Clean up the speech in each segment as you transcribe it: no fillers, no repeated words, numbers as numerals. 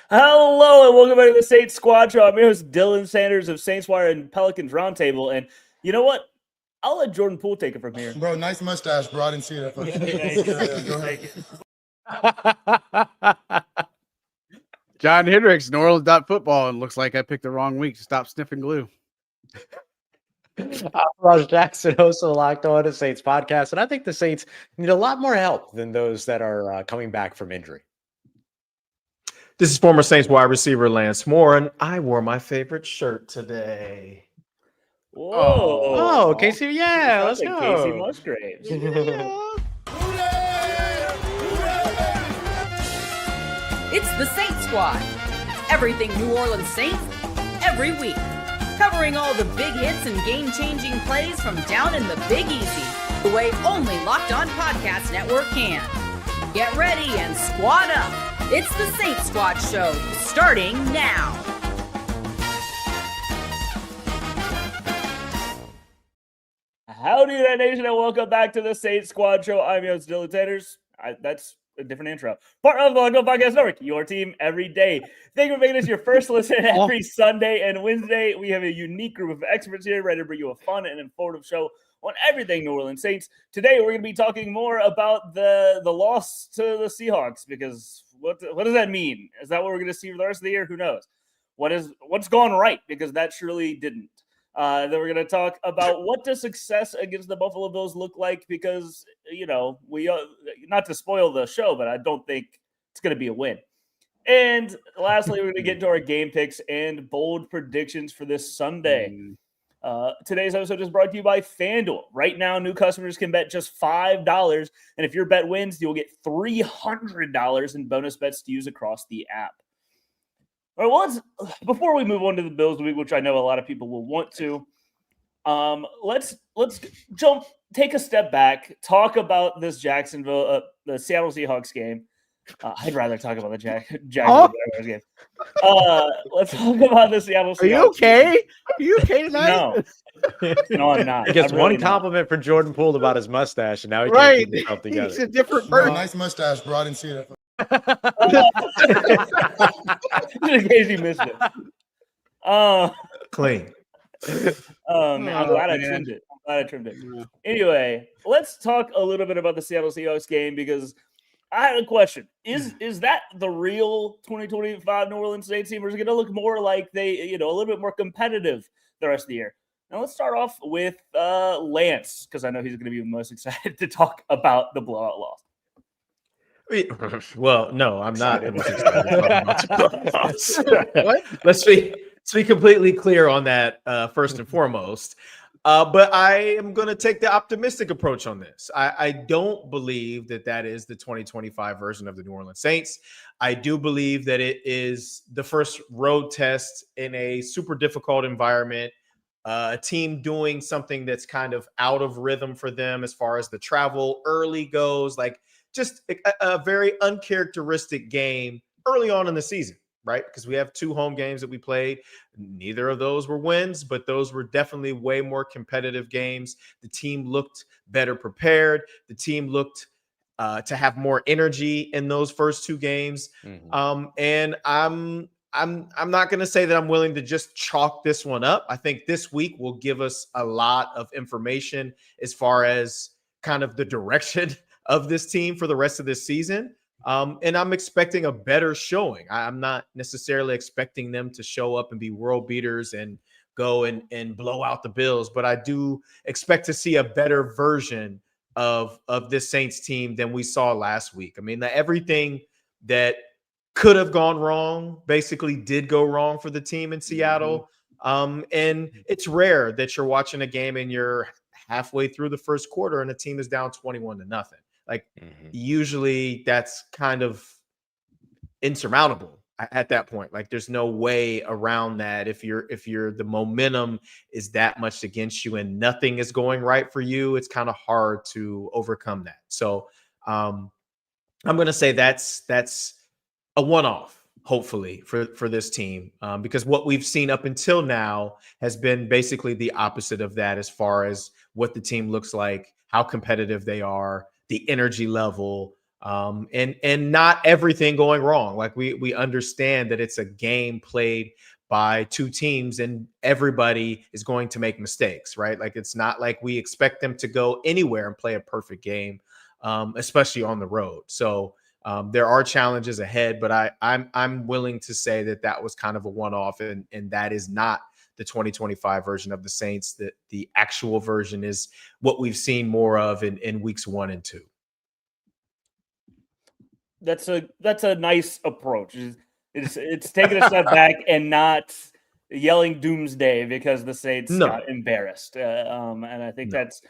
Hello and welcome back to the Saints Squad Show. I'm your host, Dylan Sanders of Saints Wire and Pelicans Roundtable. And you know what? I'll let Jordan Poole take it from here. Bro, nice mustache, bro. I didn't see that. John Hendricks, New Orleans.football, and looks like I picked the wrong week to stop sniffing glue. I'm Ross Jackson, host of the Locked On to Saints podcast, and I think the Saints need a lot more help than those that are coming back from injury. This is former Saints wide receiver Lance Moore, and I wore my favorite shirt today. Whoa. Oh, Casey, yeah, let's like go. Casey Musgraves. It's the Saints Squad. Everything New Orleans Saints, every week. Covering all the big hits and game-changing plays from down in the Big Easy, the way only Locked On Podcast Network can. Get ready and squad up. It's the Saints Squad Show, starting now. Howdy, United Nation, and welcome back to the Saints Squad Show. I'm your host, Dylan Sanders. That's a different intro. Part of the Locked On Podcast Network, your team every day. Thank you for making this your first listen every Sunday and Wednesday. We have a unique group of experts here ready to bring you a fun and informative show on everything New Orleans Saints. Today, we're going to be talking more about the loss to the Seahawks, because what does that mean? Is that what we're going to see for the rest of the year? Who knows? What's gone right? Because that surely didn't. Then we're going to talk about what does success against the Buffalo Bills look like, because, we not to spoil the show, but I don't think it's going to be a win. And lastly, we're going to get into our game picks and bold predictions for this Sunday. Today's episode is brought to you by FanDuel. Right now, new customers can bet just $5, and if your bet wins, you'll get $300 in bonus bets to use across the app. All right, well, before we move on to the Bills of the week, which I know a lot of people will want to, let's take a step back, talk about this the Seattle Seahawks game. I'd rather talk about the Jacksonville game. Let's talk about the Seattle Seahawks. Are you okay? Are you okay tonight? No, I'm not. He gets I'm really one compliment from Jordan Poole about his mustache, and now he can't Right. keep himself together. He's a different Bro, person. nice mustache, bro. I didn't see that. in case you missed it. Clean. Oh, man, I'm glad I trimmed it. Anyway, let's talk a little bit about the Seattle Seahawks game, because I had a question. Is that the real 2025 New Orleans Saints team, or is it going to look more like they, a little bit more competitive the rest of the year? Now, let's start off with Lance, because I know he's going to be the most excited to talk about the blowout loss. Well, no, I'm not. What? Let's be completely clear on that first and foremost. But I am going to take the optimistic approach on this. I don't believe that is the 2025 version of the New Orleans Saints. I do believe that it is the first road test in a super difficult environment, a team doing something that's kind of out of rhythm for them as far as the travel early goes, like just a very uncharacteristic game early on in the season, right? Because we have 2 home games that we played. Neither of those were wins, but those were definitely way more competitive games. The team looked better prepared. The team looked to have more energy in those first 2 games. And I'm not going to say that I'm willing to just chalk this one up. I think this week will give us a lot of information as far as kind of the direction of this team for the rest of this season. And I'm expecting a better showing. I'm not necessarily expecting them to show up and be world beaters and go and blow out the Bills, but I do expect to see a better version of this Saints team than we saw last week. I mean, everything that could have gone wrong basically did go wrong for the team in Seattle. And it's rare that you're watching a game and you're halfway through the first quarter and the team is down 21-0. Like usually that's kind of insurmountable at that point. Like there's no way around that. If the momentum is that much against you and nothing is going right for you, it's kind of hard to overcome that. So I'm going to say that's a one-off, hopefully, for this team, because what we've seen up until now has been basically the opposite of that as far as what the team looks like, how competitive they are, the energy level. and not everything going wrong. Like we understand that it's a game played by two teams and everybody is going to make mistakes, right? Like it's not like we expect them to go anywhere and play a perfect game, especially on the road. So there are challenges ahead, but I'm willing to say that was kind of a one-off, and that is not the 2025 version of the Saints. That the actual version is what we've seen more of in weeks 1 and 2. That's a nice approach. It's taking a step back and not yelling doomsday because the Saints got embarrassed. And I think that's,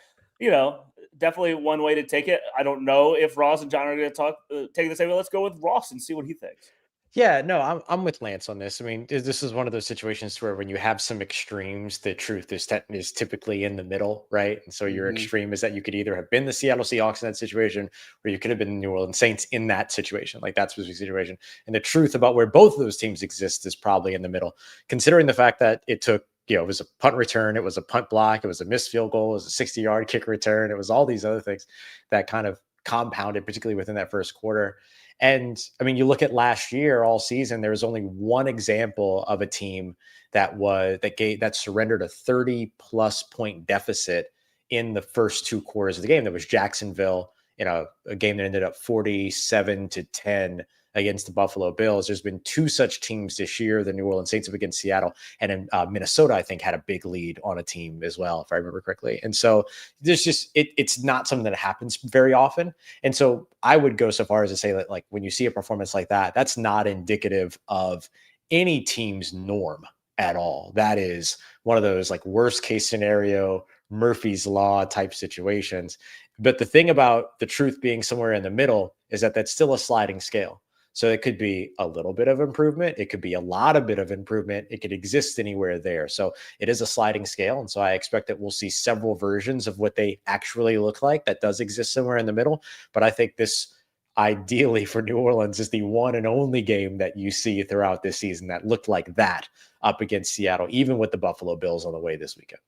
definitely one way to take it. I don't know if Ross and John are going to take the same way. Let's go with Ross and see what he thinks. Yeah, no, I'm with Lance on this. I mean, this is one of those situations where when you have some extremes, the truth is typically in the middle, right? And so your extreme is that you could either have been the Seattle Seahawks in that situation, or you could have been the New Orleans Saints in that situation, like that specific situation. And the truth about where both of those teams exist is probably in the middle, considering the fact that it took, it was a punt return, it was a punt block, it was a missed field goal, it was a 60-yard kick return, it was all these other things that kind of compounded, particularly within that first quarter. And I mean, you look at last year, all season, there was only one example of a team that surrendered a 30+ point deficit in the first 2 quarters of the game. That was Jacksonville in a game that ended up 47-10 against the Buffalo Bills. There's been 2 such teams this year. The New Orleans Saints have against Seattle, and in Minnesota, I think, had a big lead on a team as well, if I remember correctly. And so there's just, it's not something that happens very often. And so I would go so far as to say that, like, when you see a performance like that, that's not indicative of any team's norm at all. That is one of those like worst case scenario, Murphy's Law type situations. But the thing about the truth being somewhere in the middle is that that's still a sliding scale. So it could be a little bit of improvement. It could be a lot of bit of improvement. It could exist anywhere there. So it is a sliding scale. And so I expect that we'll see several versions of what they actually look like that does exist somewhere in the middle. But I think this, ideally for New Orleans, is the one and only game that you see throughout this season that looked like that up against Seattle, even with the Buffalo Bills on the way this weekend.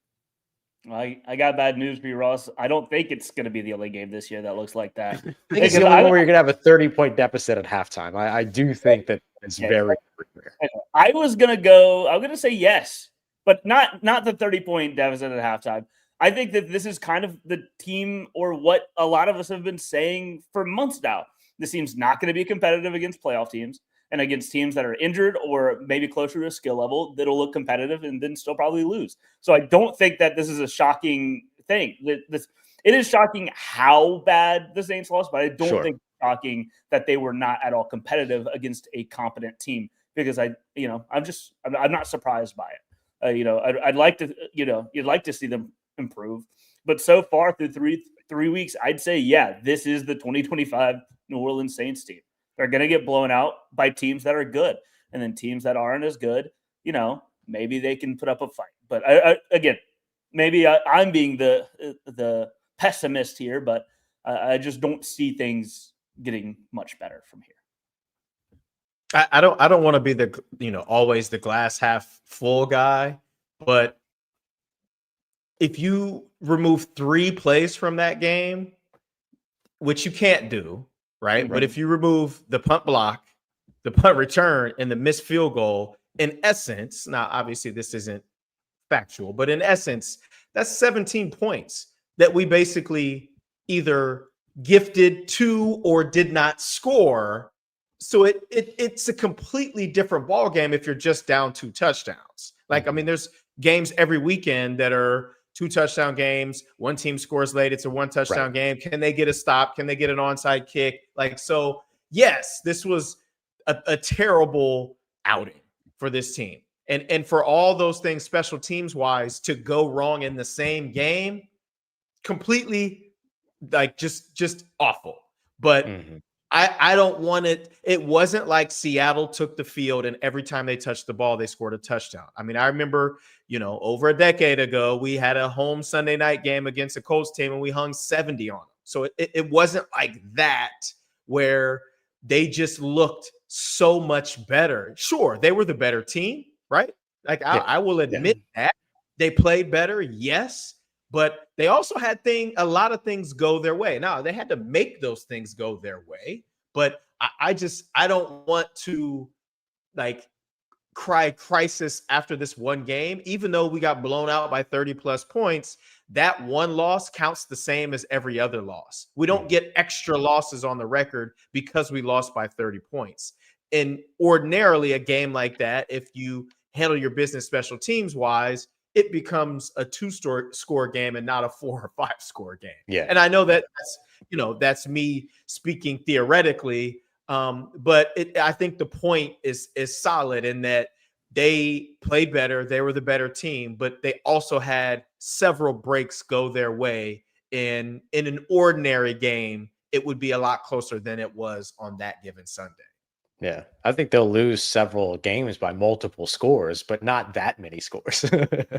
I got bad news for you, Ross. I don't think it's going to be the only game this year that looks like that. I think it's the only one where you're going to have a 30-point deficit at halftime. I do think that it's very rare. I'm going to say yes, but not the 30-point deficit at halftime. I think that this is kind of the team, or what a lot of us have been saying for months now. This team's not going to be competitive against playoff teams and against teams that are injured or maybe closer to a skill level that'll look competitive and then still probably lose. So I don't think that this is a shocking thing. It is shocking how bad the Saints lost, but I don't think it's shocking that they were not at all competitive against a competent team, because I'm not surprised by it. I'd like to, you'd like to see them improve, but so far through three weeks, I'd say, yeah, this is the 2025 New Orleans Saints team. They're going to get blown out by teams that are good, and then teams that aren't as good, maybe they can put up a fight. But again, maybe I'm being the pessimist here, but I just don't see things getting much better from here. I don't want to be the always the glass half full guy, but if you remove 3 plays from that game, which you can't do, right? But if you remove the punt block, the punt return, and the missed field goal, in essence, now obviously this isn't factual, but in essence, that's 17 points that we basically either gifted to or did not score. So it's a completely different ball game if you're just down 2 touchdowns. Like, I mean, there's games every weekend that are 2 touchdown games. One team scores late. It's a 1 touchdown game. Can they get a stop? Can they get an onside kick? Like, so yes, this was a terrible outing for this team. And for all those things, special teams wise, to go wrong in the same game, completely like just awful. But I don't want it. It wasn't like Seattle took the field and every time they touched the ball, they scored a touchdown. I mean, I remember, over a decade ago, we had a home Sunday night game against a Colts team and we hung 70 on them. So it wasn't like that where they just looked so much better. Sure, they were the better team, right? Like I will admit that they played better. Yes. but they also had a lot of things go their way. Now they had to make those things go their way, but I don't want to like cry crisis after this one game. Even though we got blown out by 30 plus points, that one loss counts the same as every other loss. We don't get extra losses on the record because we lost by 30 points. And ordinarily a game like that, if you handle your business special teams wise, it becomes a 2-score game and not a 4 or 5-score game. Yeah. And I know that's me speaking theoretically, but I think the point is solid in that they played better. They were the better team, but they also had several breaks go their way. In an ordinary game, it would be a lot closer than it was on that given Sunday. Yeah, I think they'll lose several games by multiple scores, but not that many scores.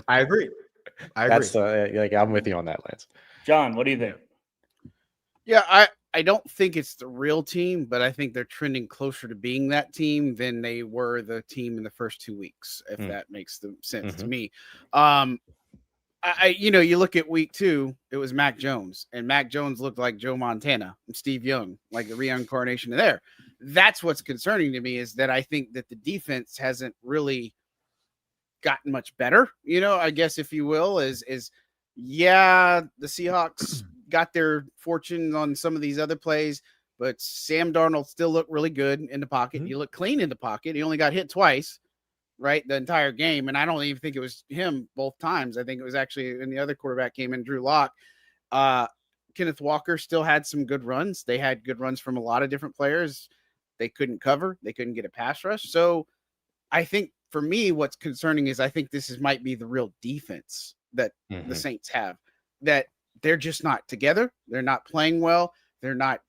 I agree. That's I'm with you on that, Lance. John, what do you think? Yeah, I don't think it's the real team, but I think they're trending closer to being that team than they were the team in the first 2 weeks, if that makes sense to me. You look at week 2, it was Mac Jones, and Mac Jones looked like Joe Montana and Steve Young, like the reincarnation of there. That's what's concerning to me, is that I think that the defense hasn't really gotten much better, I guess, if you will, is the Seahawks got their fortune on some of these other plays, but Sam Darnold still looked really good in the pocket. He looked clean in the pocket. He only got hit twice, right, the entire game, and I don't even think it was him both times. I think it was actually when the other quarterback came in, Drew Lock. Kenneth Walker still had some good runs. They had good runs from a lot of different players. They couldn't cover. They couldn't get a pass rush. So I think for me, what's concerning is I think this might be the real defense that the Saints have, that they're just not together. They're not playing well. They're not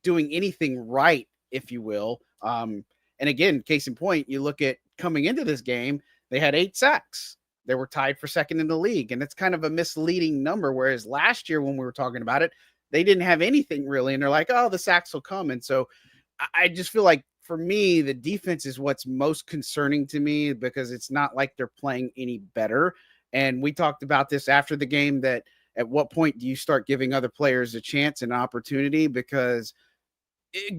doing anything right, if you will. And again, case in point, you look at coming into this game, they had 8 sacks. They were tied for second in the league. And it's kind of a misleading number. Whereas last year when we were talking about it, they didn't have anything really. And they're like, oh, the sacks will come. And so I just feel like for me, the defense is what's most concerning to me, because it's not like they're playing any better. And we talked about this after the game, that at what point do you start giving other players a chance and opportunity? Because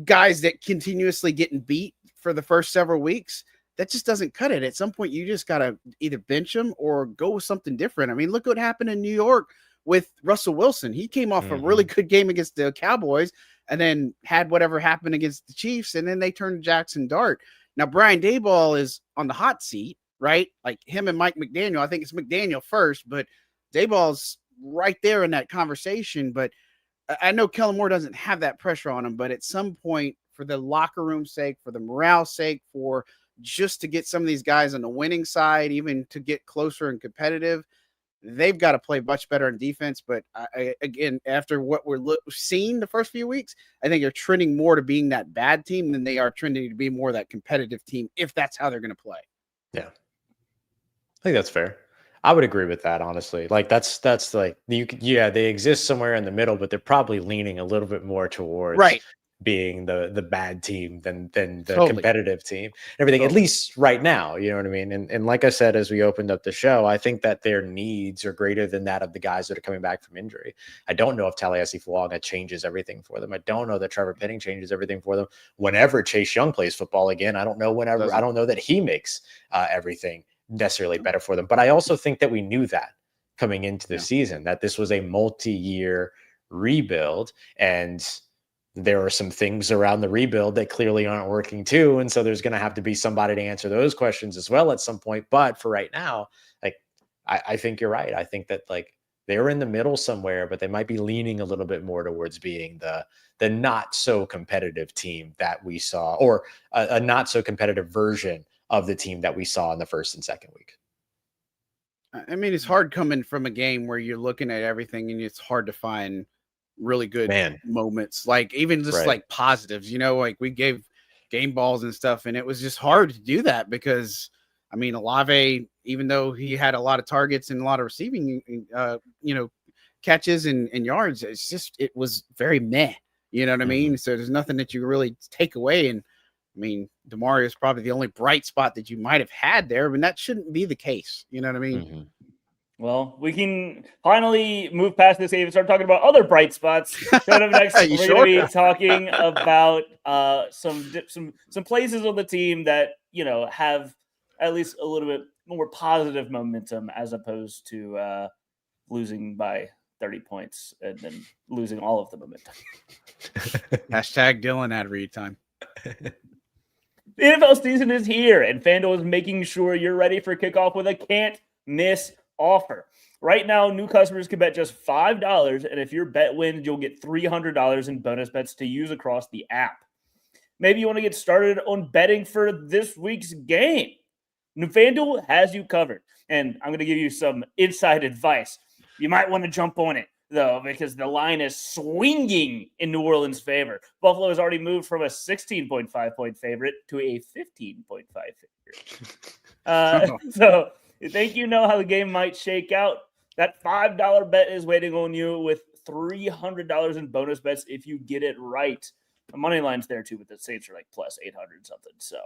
guys that continuously getting beat for the first several weeks, that just doesn't cut it. At some point, you just got to either bench them or go with something different. I mean, look what happened in New York with Russell Wilson. He came off a really good game against the Cowboys and then had whatever happened against the Chiefs, and then they turned to Jackson Dart. Now, Brian Daboll is on the hot seat, right? Like him and Mike McDaniel. I think it's McDaniel first, but Daboll's right there in that conversation. But I know Kellen Moore doesn't have that pressure on him, but at some point, for the locker room's sake, for the morale's sake, for just to get some of these guys on the winning side, even to get closer and competitive, they've got to play much better in defense. But again, after what we're seeing the first few weeks, I think they're trending more to being that bad team than they are trending to be more that competitive team, if that's how they're going to play. Yeah, I think that's fair. I would agree with that, honestly. Like that's like they exist somewhere in the middle, but they're probably leaning a little bit more towards being the bad team than the competitive team. Everything, at least right now, you know what I mean? And like I said, as we opened up the show, I think that their needs are greater than that of the guys that are coming back from injury. I don't know if Talaiasi Fuaga changes everything for them. I don't know that Trevor Penning changes everything for them. Whenever Chase Young plays football again, I don't know that he makes everything necessarily better for them. But I also think that we knew that coming into the season, that this was a multi-year rebuild, and there are some things around the rebuild that clearly aren't working too. And so there's going to have to be somebody to answer those questions as well at some point. But for right now, like, I think you're right. I think that like they're in the middle somewhere, but they might be leaning a little bit more towards being the not so competitive team that we saw, or a not so competitive version of the team that we saw in the first and second week. I mean, it's hard coming from a game where you're looking at everything and it's hard to find really good moments, like even just like positives, like we gave game balls and stuff, and it was just hard to do that because I mean, Olave, even though he had a lot of targets and a lot of receiving catches and yards, it was very meh, you know what I mean? So there's nothing that you really take away. And I mean, DeMario is probably the only bright spot that you might have had there, but that shouldn't be the case, you know what I mean? Well, we can finally move past this game and start talking about other bright spots. Coming up next, You we're sure? going to be talking about some places on the team that have at least a little bit more positive momentum as opposed to losing by 30 points and then losing all of the momentum. Hashtag Dylan ad read time. The NFL season is here, and FanDuel is making sure you're ready for kickoff with a can't-miss offer. Right now, new customers can bet just $5, and if your bet wins, you'll get $300 in bonus bets to use across the app. Maybe you want to get started on betting for this week's game. FanDuel has you covered, and I'm going to give you some inside advice. You might want to jump on it, though, because the line is swinging in New Orleans' favor. Buffalo has already moved from a 16.5-point favorite to a 15.5 favorite. So you think you know how the game might shake out? That $5 bet is waiting on you with $300 in bonus bets if you get it right. The money line's there, too, but the Saints are like plus 800 something. So,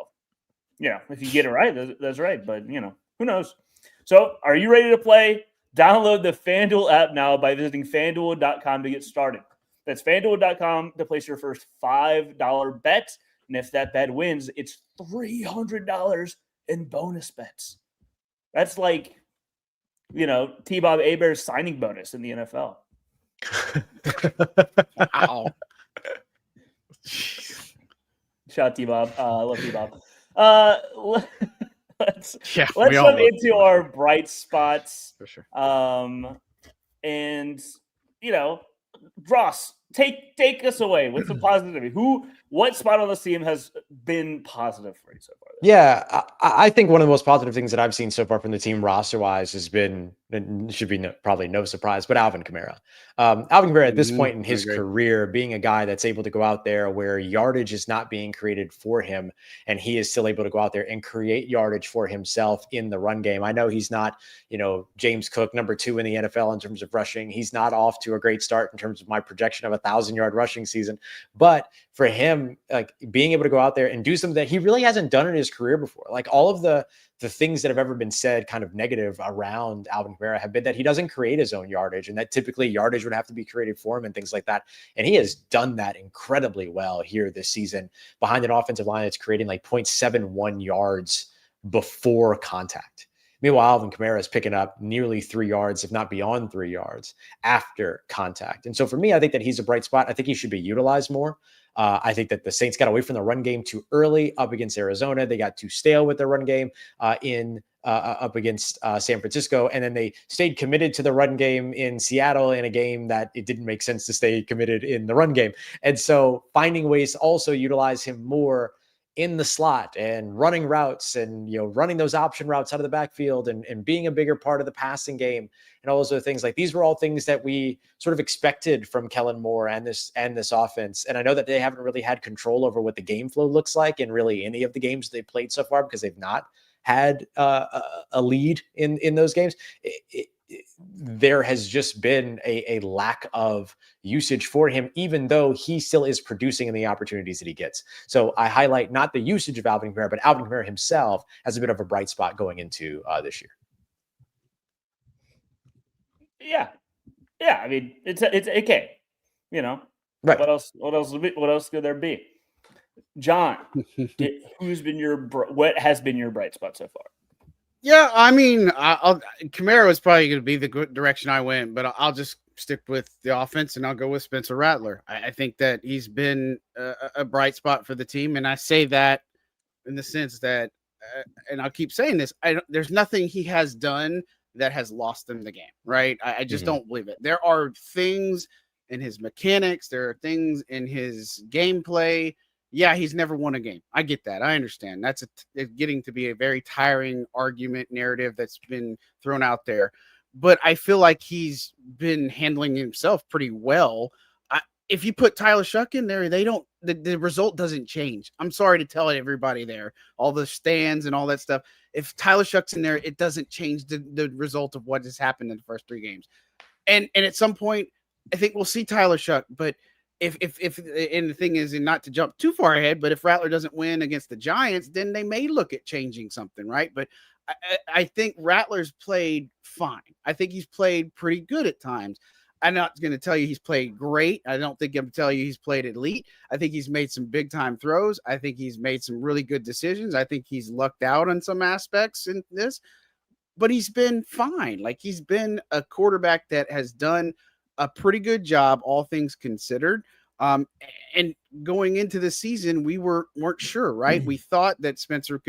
if you get it right, that's right. But, who knows? So are you ready to play? Download the FanDuel app now by visiting FanDuel.com to get started. That's FanDuel.com to place your first $5 bet. And if that bet wins, it's $300 in bonus bets. That's like, T-Bob Hebert's signing bonus in the NFL. Wow. Shout out T-Bob. I love T-Bob. Let's jump into our bright spots. For sure. And Ross, take us away with some positivity. What spot on the team has been positive for you so far? Yeah, I think one of the most positive things that I've seen so far from the team roster-wise has been, and should be probably no surprise, but Alvin Kamara. Alvin Kamara at this point in his career, being a guy that's able to go out there where yardage is not being created for him, and he is still able to go out there and create yardage for himself in the run game. I know he's not, James Cook, number 2 in the NFL in terms of rushing. He's not off to a great start in terms of my projection of a 1,000-yard rushing season. But for him, like being able to go out there and do something that he really hasn't done in his career before, like all of the things that have ever been said kind of negative around Alvin Kamara have been that he doesn't create his own yardage and that typically yardage would have to be created for him and things like that. And he has done that incredibly well here this season behind an offensive line that's creating like 0.71 yards before contact. Meanwhile, Alvin Kamara is picking up nearly 3 yards, if not beyond 3 yards after contact. And so for me, I think that he's a bright spot. I think he should be utilized more. I think that the Saints got away from the run game too early up against Arizona. They got too stale with their run game up against San Francisco. And then they stayed committed to the run game in Seattle in a game that it didn't make sense to stay committed in the run game. And so finding ways to also utilize him more in the slot and running routes and, running those option routes out of the backfield and being a bigger part of the passing game and all those other things. Like these were all things that we sort of expected from Kellen Moore and this offense. And I know that they haven't really had control over what the game flow looks like in really any of the games they played so far because they've not had a lead in those games. There has just been a lack of usage for him, even though he still is producing in the opportunities that he gets. So I highlight not the usage of Alvin Kamara, but Alvin Kamara himself as a bit of a bright spot going into this year. Yeah. I mean, it's okay. Right. What else could there be? John, what has been your bright spot so far? Yeah, I mean, Kamara was probably going to be the good direction I went, but I'll just stick with the offense and I'll go with Spencer Rattler. I think that he's been a bright spot for the team, and I say that in the sense that, and I'll keep saying this, there's nothing he has done that has lost them the game, right? I just don't believe it. There are things in his mechanics, there are things in his gameplay. Yeah, he's never won a game. I get that. I understand. That's getting to be a very tiring argument narrative that's been thrown out there. But I feel like he's been handling himself pretty well. If you put Tyler Shuck in there, the result doesn't change. I'm sorry to tell everybody there, all the stands and all that stuff. If Tyler Shuck's in there, it doesn't change the result of what has happened in the first 3 games. And at some point, I think we'll see Tyler Shuck, but if and the thing is, and not to jump too far ahead, but if Rattler doesn't win against the Giants, then they may look at changing something, right? But I think Rattler's played fine. I think he's played pretty good at times. I'm not going to tell you he's played great. I don't think I'm going to tell you he's played elite. I think he's made some big time throws. I think he's made some really good decisions. I think he's lucked out on some aspects in this, but he's been fine. Like, he's been a quarterback that has done a pretty good job, all things considered. And going into the season, we weren't sure, right? We thought that Spencer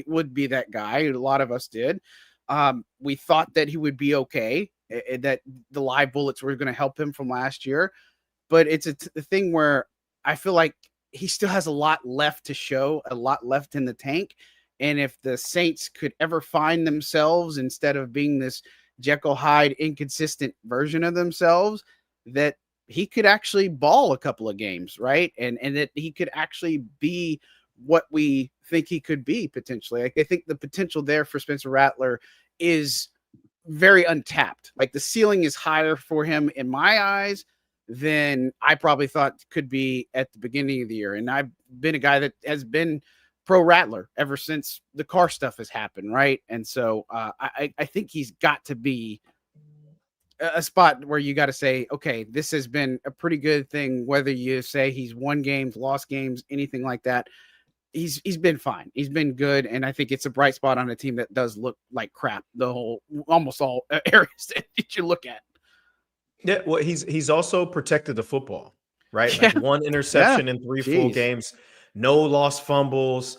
would be that guy. A lot of us did. We thought that he would be okay, that the live bullets were going to help him from last year. But it's a thing where I feel like he still has a lot left to show, a lot left in the tank. And if the Saints could ever find themselves, instead of being this Jekyll Hyde inconsistent version of themselves, that he could actually ball a couple of games, right? And that he could actually be what we think he could be potentially. Like, I think the potential there for Spencer Rattler is very untapped. Like, the ceiling is higher for him in my eyes than I probably thought could be at the beginning of the year. And I've been a guy that has been pro Rattler ever since the car stuff has happened, right? And so I think he's got to be a spot where you got to say, okay, this has been a pretty good thing, whether you say he's won games, lost games, anything like that. He's been fine. He's been good. And I think it's a bright spot on a team that does look like crap almost all areas that you look at. Yeah, well, he's also protected the football, right? Yeah. Like, 1 interception in 3 full games, no lost fumbles.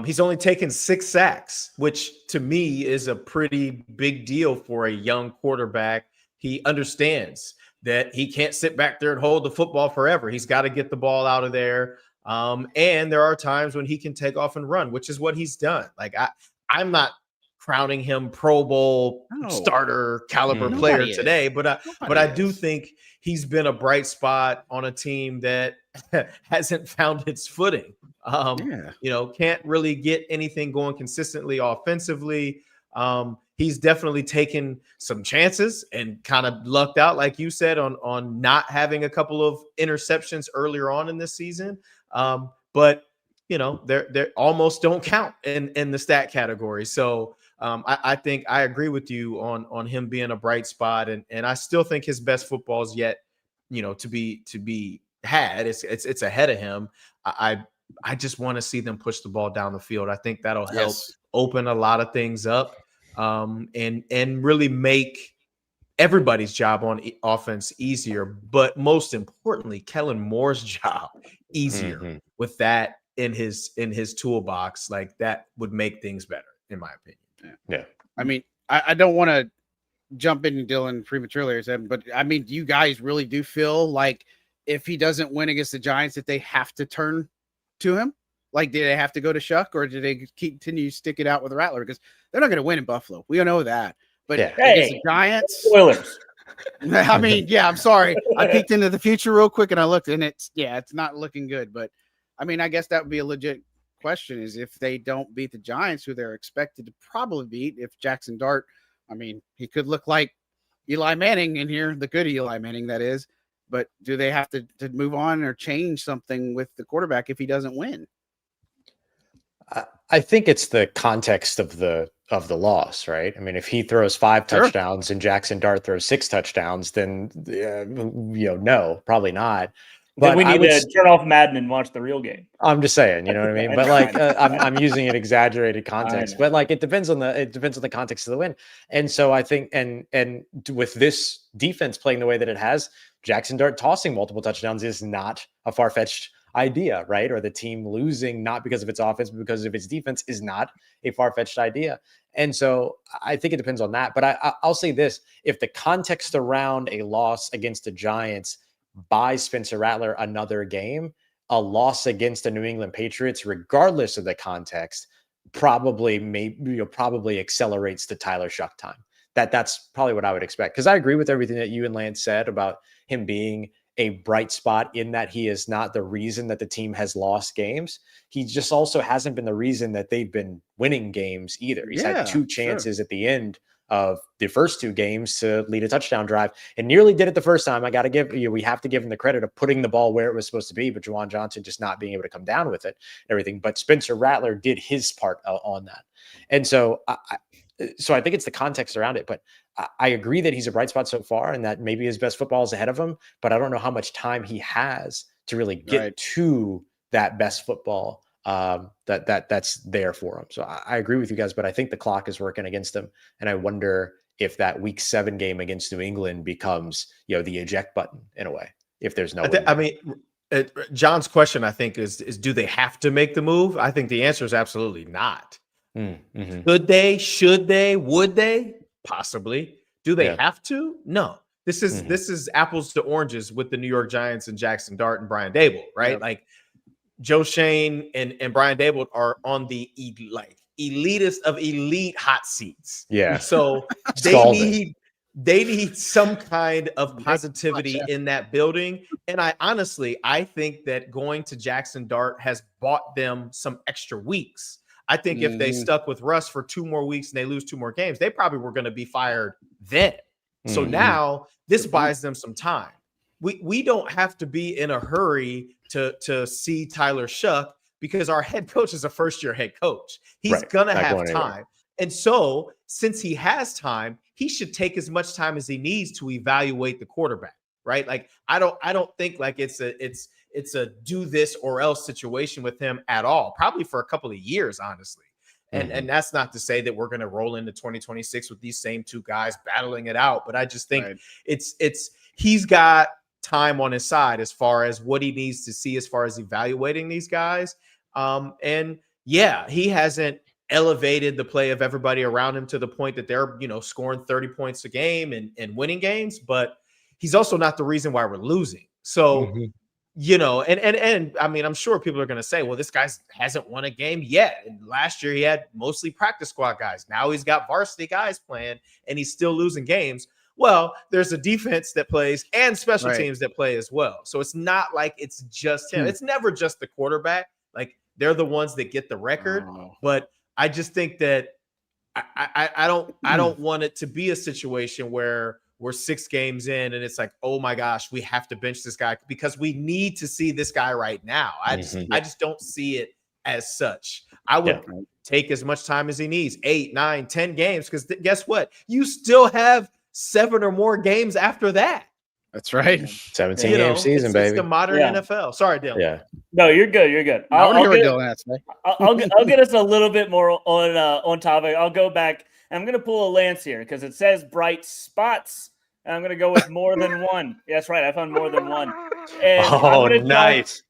He's only taken 6 sacks, which to me is a pretty big deal for a young quarterback. He understands that he can't sit back there and hold the football forever. He's got to get the ball out of there. And there are times when he can take off and run, which is what he's done. Like, I'm not crowning him Pro Bowl starter caliber player today, but I do think he's been a bright spot on a team that hasn't found its footing. Can't really get anything going consistently offensively. He's definitely taken some chances and kind of lucked out, like you said, on not having a couple of interceptions earlier on in this season. But they're almost don't count in the stat category. So I think I agree with you on him being a bright spot, and I still think his best football is yet, to be had. It's ahead of him. I just want to see them push the ball down the field. I think that'll help open a lot of things up, and really make everybody's job on offense easier. But most importantly, Kellen Moore's job easier with that in his toolbox. Like, that would make things better, in my opinion. Yeah. I mean, I don't want to jump in, Dylan, prematurely, but I mean, do you guys really do feel like if he doesn't win against the Giants that they have to turn to him? Like, do they have to go to Shuck, or do they continue to stick it out with Rattler? Because they're not going to win in Buffalo. We all know that. But against the Giants, spoilers. I mean, I'm sorry. I peeked into the future real quick and I looked, and it's not looking good. But I mean, I guess that would be a legit question, is if they don't beat the Giants, who they're expected to probably beat, if Jackson Dart, I mean, he could look like Eli Manning in here, the good Eli Manning, that is. But do they have to move on or change something with the quarterback if he doesn't win? I think it's the context of the loss, right? I mean, if he throws 5 touchdowns and Jackson Dart throws 6 touchdowns, then no, probably not. But we need to turn off Madden and watch the real game. I'm just saying, you know what I mean? But like, I'm using an exaggerated context, but like, it depends on the context of the win. And so I think, and with this defense playing the way that it has, Jackson Dart tossing multiple touchdowns is not a far-fetched idea, right? Or the team losing not because of its offense, but because of its defense is not a far-fetched idea. And so I think it depends on that. But I'll say this: if the context around a loss against the Giants buys Spencer Rattler another game, a loss against the New England Patriots, regardless of the context, probably accelerates the Tyler Shuck time. That's probably what I would expect. Because I agree with everything that you and Lance said about him being a bright spot, in that he is not the reason that the team has lost games. He just also hasn't been the reason that they've been winning games either. He's had 2 chances at the end of the first 2 games to lead a touchdown drive, and nearly did it the first time. We have to give him the credit of putting the ball where it was supposed to be, but Juwan Johnson just not being able to come down with it and everything. But Spencer Rattler did his part on that. And so I think it's the context around it, but I agree that he's a bright spot so far and that maybe his best football is ahead of him, but I don't know how much time he has to really get to that best football that's there for him. So I agree with you guys, but I think the clock is working against him. And I wonder if that week 7 game against New England becomes, the eject button in a way, if there's no, John's question, I think is do they have to make the move? I think the answer is absolutely not. Mm-hmm. Could they, should they, would they? Possibly. Do they have to? No. This is apples to oranges with the New York Giants and Jackson Dart and Brian Dable, right? Yep. Like Joe Shane and Brian Dable are on the elitist of elite hot seats. Yeah. So they need some kind of positivity in that building. And I think that going to Jackson Dart has bought them some extra weeks. I think if they stuck with Russ for 2 more weeks and they lose 2 more games, they probably were going to be fired then. So now this buys them some time. We don't have to be in a hurry to see Tyler Shuck because our head coach is a first-year head coach. He's going to have time. And so since he has time, he should take as much time as he needs to evaluate the quarterback, right? Like I don't think like it's a do this or else situation with him at all, probably for a couple of years, honestly. And that's not to say that we're going to roll into 2026 with these same 2 guys battling it out. But I just think he's got time on his side as far as what he needs to see as far as evaluating these guys. He hasn't elevated the play of everybody around him to the point that they're, scoring 30 points a game and winning games. But he's also not the reason why we're losing. So, and I mean, I'm sure people are going to say, well, this guy hasn't won a game yet. And last year he had mostly practice squad guys. Now he's got varsity guys playing and he's still losing games. Well, there's a defense that plays and special teams that play as well. So it's not like it's just him. It's never just the quarterback. Like they're the ones that get the record. But I just think that I don't want it to be a situation where we're 6 games in and it's like, oh my gosh, we have to bench this guy because we need to see this guy right now. I just don't see it as such. I would take as much time as he needs, 8, 9, 10 games, because guess what? You still have 7 or more games after that. That's right. 17 game season, baby. It's the modern NFL. Sorry, Dylan. Yeah. No, you're good. You're good. I'll get us a little bit more on topic. I'll go back. I'm going to pull a Lance here because it says bright spots. And I'm going to go with more than one. Yeah, that's right. I found more than one. And nice.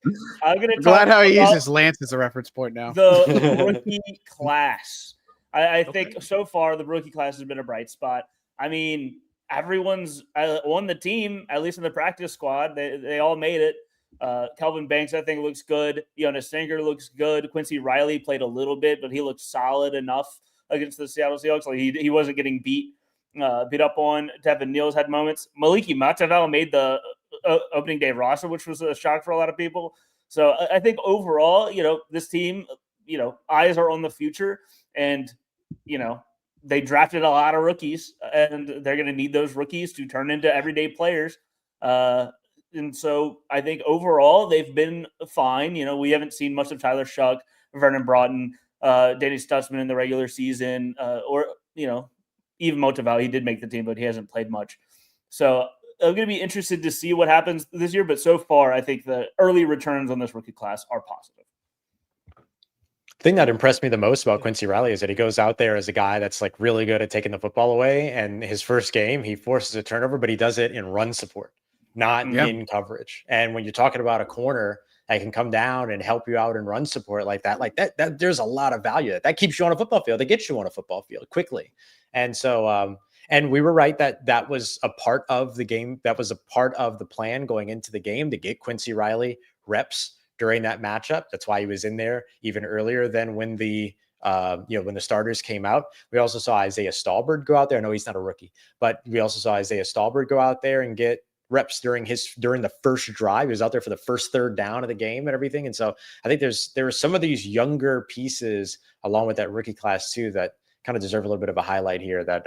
I'm glad how he uses Lance as a reference point now. The rookie class. I think so far the rookie class has been a bright spot. I mean, everyone's on the team, at least in the practice squad. They all made it. Kelvin Banks, I think, looks good. Jonas Singer looks good. Quincy Riley played a little bit, but he looked solid enough against the Seattle Seahawks. Like he wasn't getting beat up on. Devin Neals had moments. Maliki Matavel made the opening day roster, which was a shock for a lot of people. So I think overall, this team, eyes are on the future, and they drafted a lot of rookies, and they're going to need those rookies to turn into everyday players. And so I think overall they've been fine. We haven't seen much of Tyler Shuck, Vernon Broughton, Danny Stutzman in the regular season, or even Motival. He did make the team, but he hasn't played much. So I'm going to be interested to see what happens this year. But so far, I think the early returns on this rookie class are positive. The thing that impressed me the most about Quincy Riley is that he goes out there as a guy that's like really good at taking the football away. And his first game, he forces a turnover, but he does it in run support, not in coverage. And when you're talking about a corner that can come down and help you out and run support like that, there's a lot of value. That keeps you on a football field. That gets you on a football field quickly. And so, and we were right that was a part of the game. That was a part of the plan going into the game to get Quincy Riley reps during that matchup. That's why he was in there even earlier than when the when the starters came out. We also saw Isaiah Stallbird go out there. I know he's not a rookie, but we also saw Isaiah Stallbird go out there and get reps during the first drive. He was out there for the first third down of the game and everything. And so I think there are some of these younger pieces along with that rookie class too that kind of deserve a little bit of a highlight here. That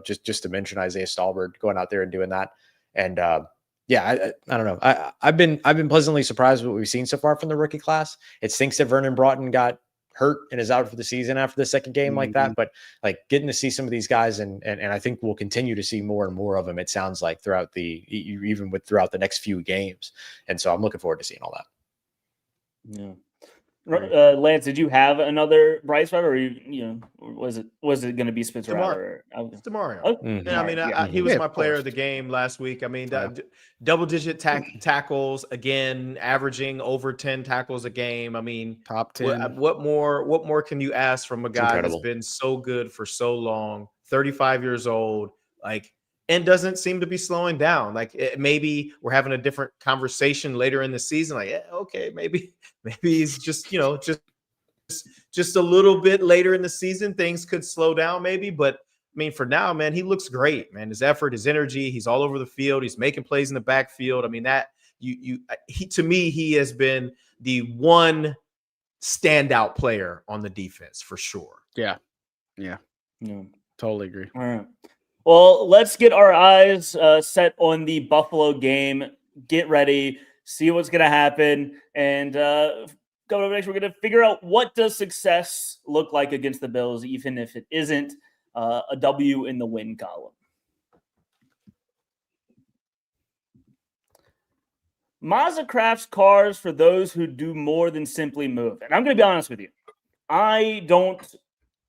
just to mention Isaiah Stallbird going out there and doing that. And I don't know. I've been pleasantly surprised with what we've seen so far from the rookie class. It stinks that Vernon Broughton got hurt and is out for the season after the second game like that. But like getting to see some of these guys, and I think we'll continue to see more and more of them. It sounds like throughout the next few games, and so I'm looking forward to seeing all that. Yeah. Lance, did you have another bright spot, or was it going to be Spencer Rattler? It's DeMario. Oh, Yeah, I mean, he was my player of the game last week. I mean, double-digit tackles again, averaging over 10 tackles a game. I mean, top 10. What more can you ask from a guy that's incredible. been so good for so long? 35 years old, and doesn't seem to be slowing down. Maybe we're having a different conversation later in the season. Okay, maybe he's just just a little bit later in the season, things could slow down maybe. But I mean, for now, man, he looks great, man. His effort, his energy, he's all over the field. He's making plays in the backfield. I mean, that to me, he has been the one standout player on the defense for sure. Yeah. Totally agree. All right. Well, let's get our eyes set on the Buffalo game. Get ready, see what's going to happen, and coming up next, we're going to figure out what does success look like against the Bills, even if it isn't a W in the win column. Mazda crafts cars for those who do more than simply move. And I'm going to be honest with you. I don't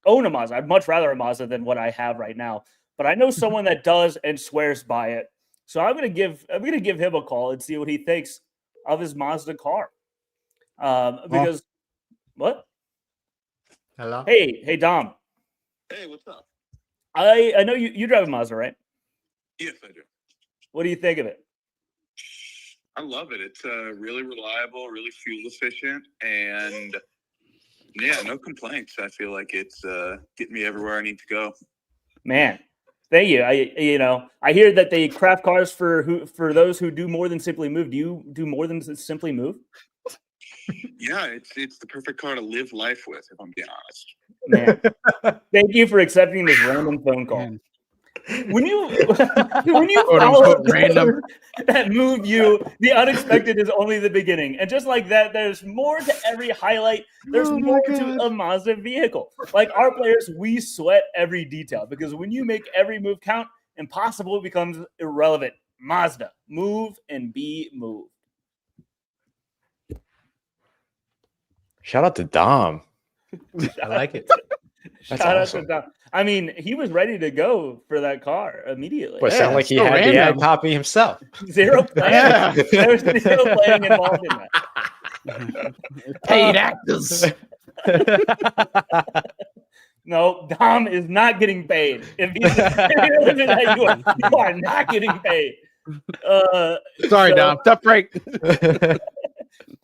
own a Mazda. I'd much rather a Mazda than what I have right now. But I know someone that does and swears by it. So I'm going to give him a call and see what he thinks of his Mazda car. Because what? Hello. Hey, Dom. Hey, what's up? I know you drive a Mazda, right? Yes, I do. What do you think of it? I love it. It's really reliable, really fuel efficient, and yeah, no complaints. I feel like it's getting me everywhere I need to go. Man, thank you. I hear that they craft cars for those who do more than simply move. Do you do more than simply move? Yeah, it's the perfect car to live life with, if I'm being honest. Man, thank you for accepting this random phone call. Man. When you follow random that move, the unexpected is only the beginning. And just like that, there's more to every highlight. There's more to a Mazda vehicle. Like our players, we sweat every detail because when you make every move count, impossible becomes irrelevant. Mazda, move and be moved. Shout out to Dom. I like it. That's Shout awesome. out to Dom. I mean, he was ready to go for that car immediately. But it sounded like he so had the ad random. copy himself. Zero planning. There's zero planning involved in that. Paid actors. No, Dom is not getting paid. If he doesn't do that, you are not getting paid. Sorry, Dom. Tough break.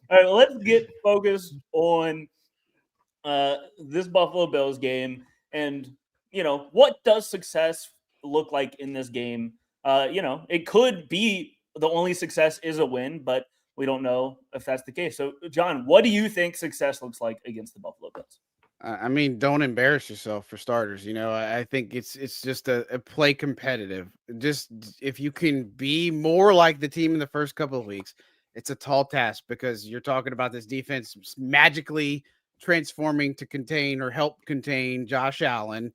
All right, let's get focused on this Buffalo Bills game. And, what does success look like in this game? It could be the only success is a win, but we don't know if that's the case. So, John, what do you think success looks like against the Buffalo Bills? I mean, don't embarrass yourself for starters. I think it's just a play competitive. Just if you can be more like the team in the first couple of weeks, it's a tall task because you're talking about this defense magically transforming to contain or help contain Josh Allen,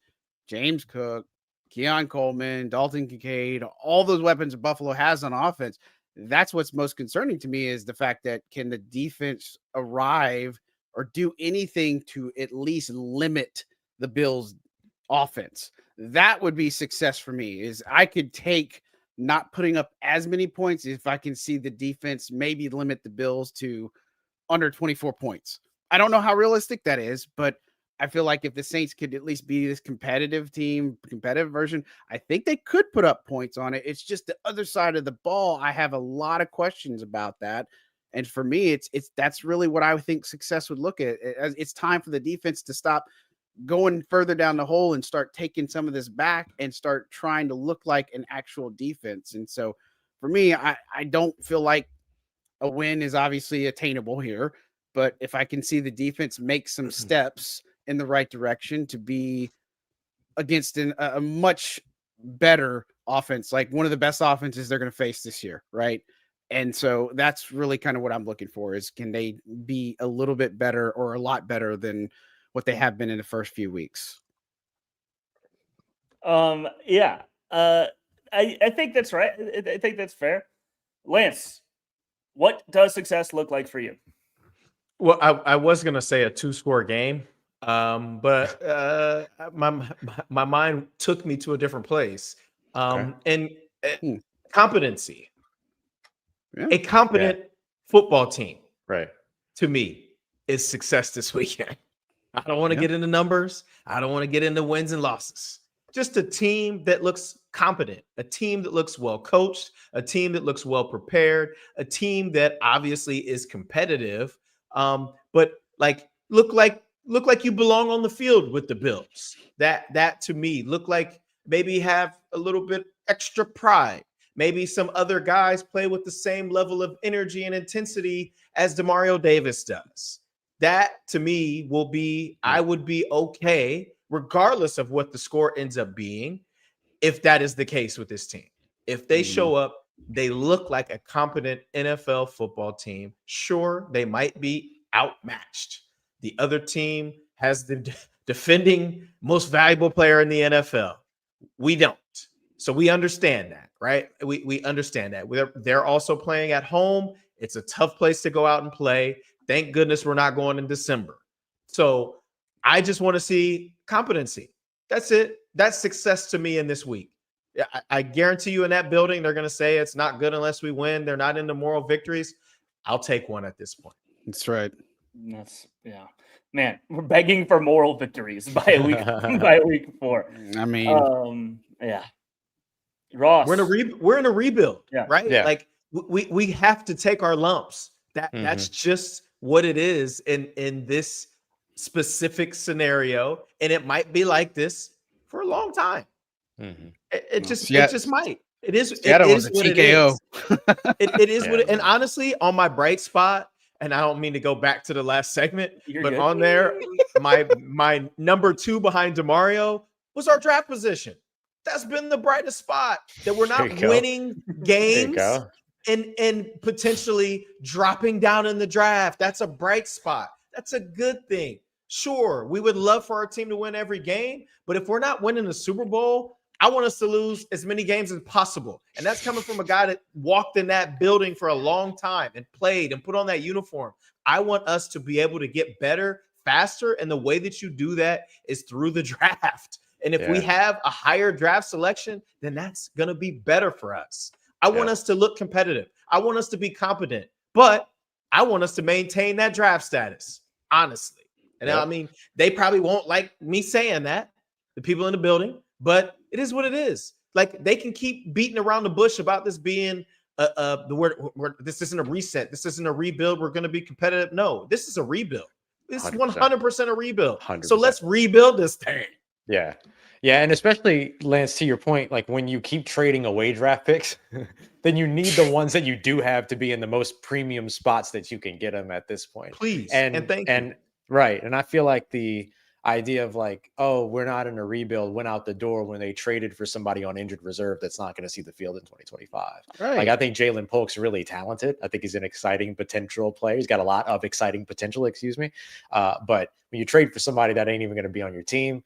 James Cook, Keon Coleman, Dalton Kincaid, all those weapons Buffalo has on offense. That's what's most concerning to me is the fact that can the defense arrive or do anything to at least limit the Bills' offense? That would be success for me. Is I could take not putting up as many points if I can see the defense maybe limit the Bills to under 24 points. I don't know how realistic that is, but I feel like if the Saints could at least be this competitive team, competitive version, I think they could put up points on it. It's just the other side of the ball. I have a lot of questions about that. And for me, that's really what I think success would look at. It's time for the defense to stop going further down the hole and start taking some of this back and start trying to look like an actual defense. And so for me, I don't feel like a win is obviously attainable here, but if I can see the defense make some steps in the right direction to be against a much better offense, like one of the best offenses they're going to face this year. Right. And so that's really kind of what I'm looking for is can they be a little bit better or a lot better than what they have been in the first few weeks. Yeah. I think that's right. I think that's fair. Lance, what does success look like for you? Well, I was gonna say a 2-score game, but my mind took me to a different place. And competency, a competent football team, right, to me is success this weekend. I don't want to get into numbers. I don't want to get into wins and losses. Just a team that looks competent, a team that looks well coached, a team that looks well prepared, a team that obviously is competitive, but look like you belong on the field with the Bills. That to me look like maybe have a little bit extra pride. Maybe some other guys play with the same level of energy and intensity as Demario Davis does. That to me will be, I would be okay, regardless of what the score ends up being, if that is the case with this team. If they show up, they look like a competent NFL football team. Sure, they might be outmatched. The other team has the defending most valuable player in the NFL. We don't. So we understand that, right? We understand that. They're also playing at home. It's a tough place to go out and play. Thank goodness we're not going in December. So I just want to see competency. That's it. That's success to me in this week. I guarantee you in that building, they're going to say it's not good unless we win. They're not into moral victories. I'll take one at this point. That's right. Man, we're begging for moral victories by week 4. I mean, yeah. Ross, we're in a rebuild, right? Yeah. Like we have to take our lumps. That's just what it is in this specific scenario, and it might be like this for a long time. It just might. It is what it is. It is what and honestly, on my bright spot, and I don't mean to go back to the last segment, but good. On there, my number 2 behind DeMario was our draft position. That's been the brightest spot, that we're not winning games and potentially dropping down in the draft. That's a bright spot. That's a good thing. Sure, we would love for our team to win every game, but if we're not winning the Super Bowl, I want us to lose as many games as possible. And that's coming from a guy that walked in that building for a long time and played and put on that uniform. I want us to be able to get better faster, and the way that you do that is through the draft. And if we have a higher draft selection, then that's going to be better for us. I want us to look competitive. I want us to be competent, but I want us to maintain that draft status, honestly. And I mean, they probably won't like me saying that, the people in the building, but it is what it is. Like, they can keep beating around the bush about this being the word. This isn't a reset. This isn't a rebuild. We're going to be competitive. No, this is a rebuild. This is 100% a rebuild. 100%. So let's rebuild this thing. Yeah. Yeah. And especially, Lance, to your point, like when you keep trading away draft picks, then you need the ones that you do have to be in the most premium spots that you can get them at this point. Please. And thank you. Right. And I feel like the idea of like, oh, we're not in a rebuild went out the door when they traded for somebody on injured reserve that's not going to see the field in 2025. Right. Like, I think Jalen Polk's really talented. I think he's an exciting potential player. He's got a lot of exciting potential, but when you trade for somebody that ain't even going to be on your team,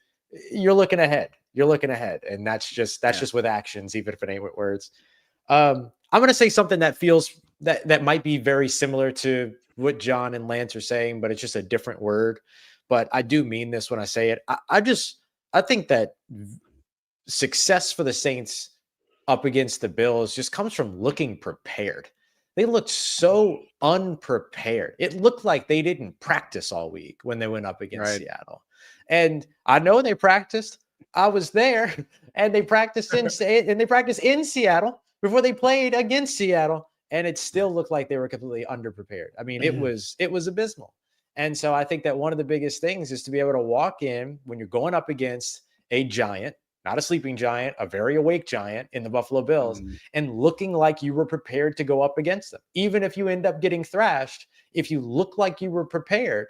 you're looking ahead. And that's just with actions, even if it ain't with words. I'm going to say something that feels that might be very similar to what John and Lance are saying, but it's just a different word. But I do mean this when I say it. I think that success for the Saints up against the Bills just comes from looking prepared. They looked so unprepared. It looked like they didn't practice all week when they went up against Seattle. And I know they practiced. I was there, and they practiced in Seattle before they played against Seattle, and it still looked like they were completely underprepared. I mean, it was abysmal. And so I think that one of the biggest things is to be able to walk in when you're going up against a giant, not a sleeping giant, a very awake giant in the Buffalo Bills, and looking like you were prepared to go up against them. Even if you end up getting thrashed, if you look like you were prepared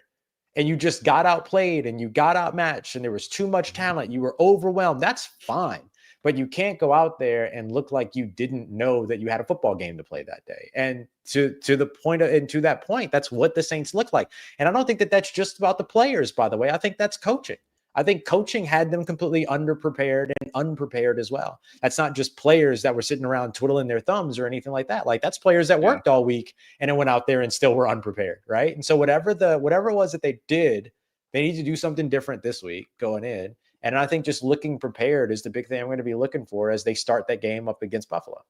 and you just got outplayed and you got outmatched and there was too much talent, you were overwhelmed, that's fine. but you can't go out there and look like you didn't know that you had a football game to play that day. And to the point and to that point, that's what the Saints look like. And I don't think that that's just about the players, by the way. I think that's coaching. I think coaching had them completely underprepared and unprepared as well. That's not just players that were sitting around twiddling their thumbs or anything like that. Like, that's players that worked all week and then went out there and still were unprepared, right? And so whatever it was that they did, they need to do something different this week going in. And I think just looking prepared is the big thing I'm going to be looking for as they start that game up against Buffalo.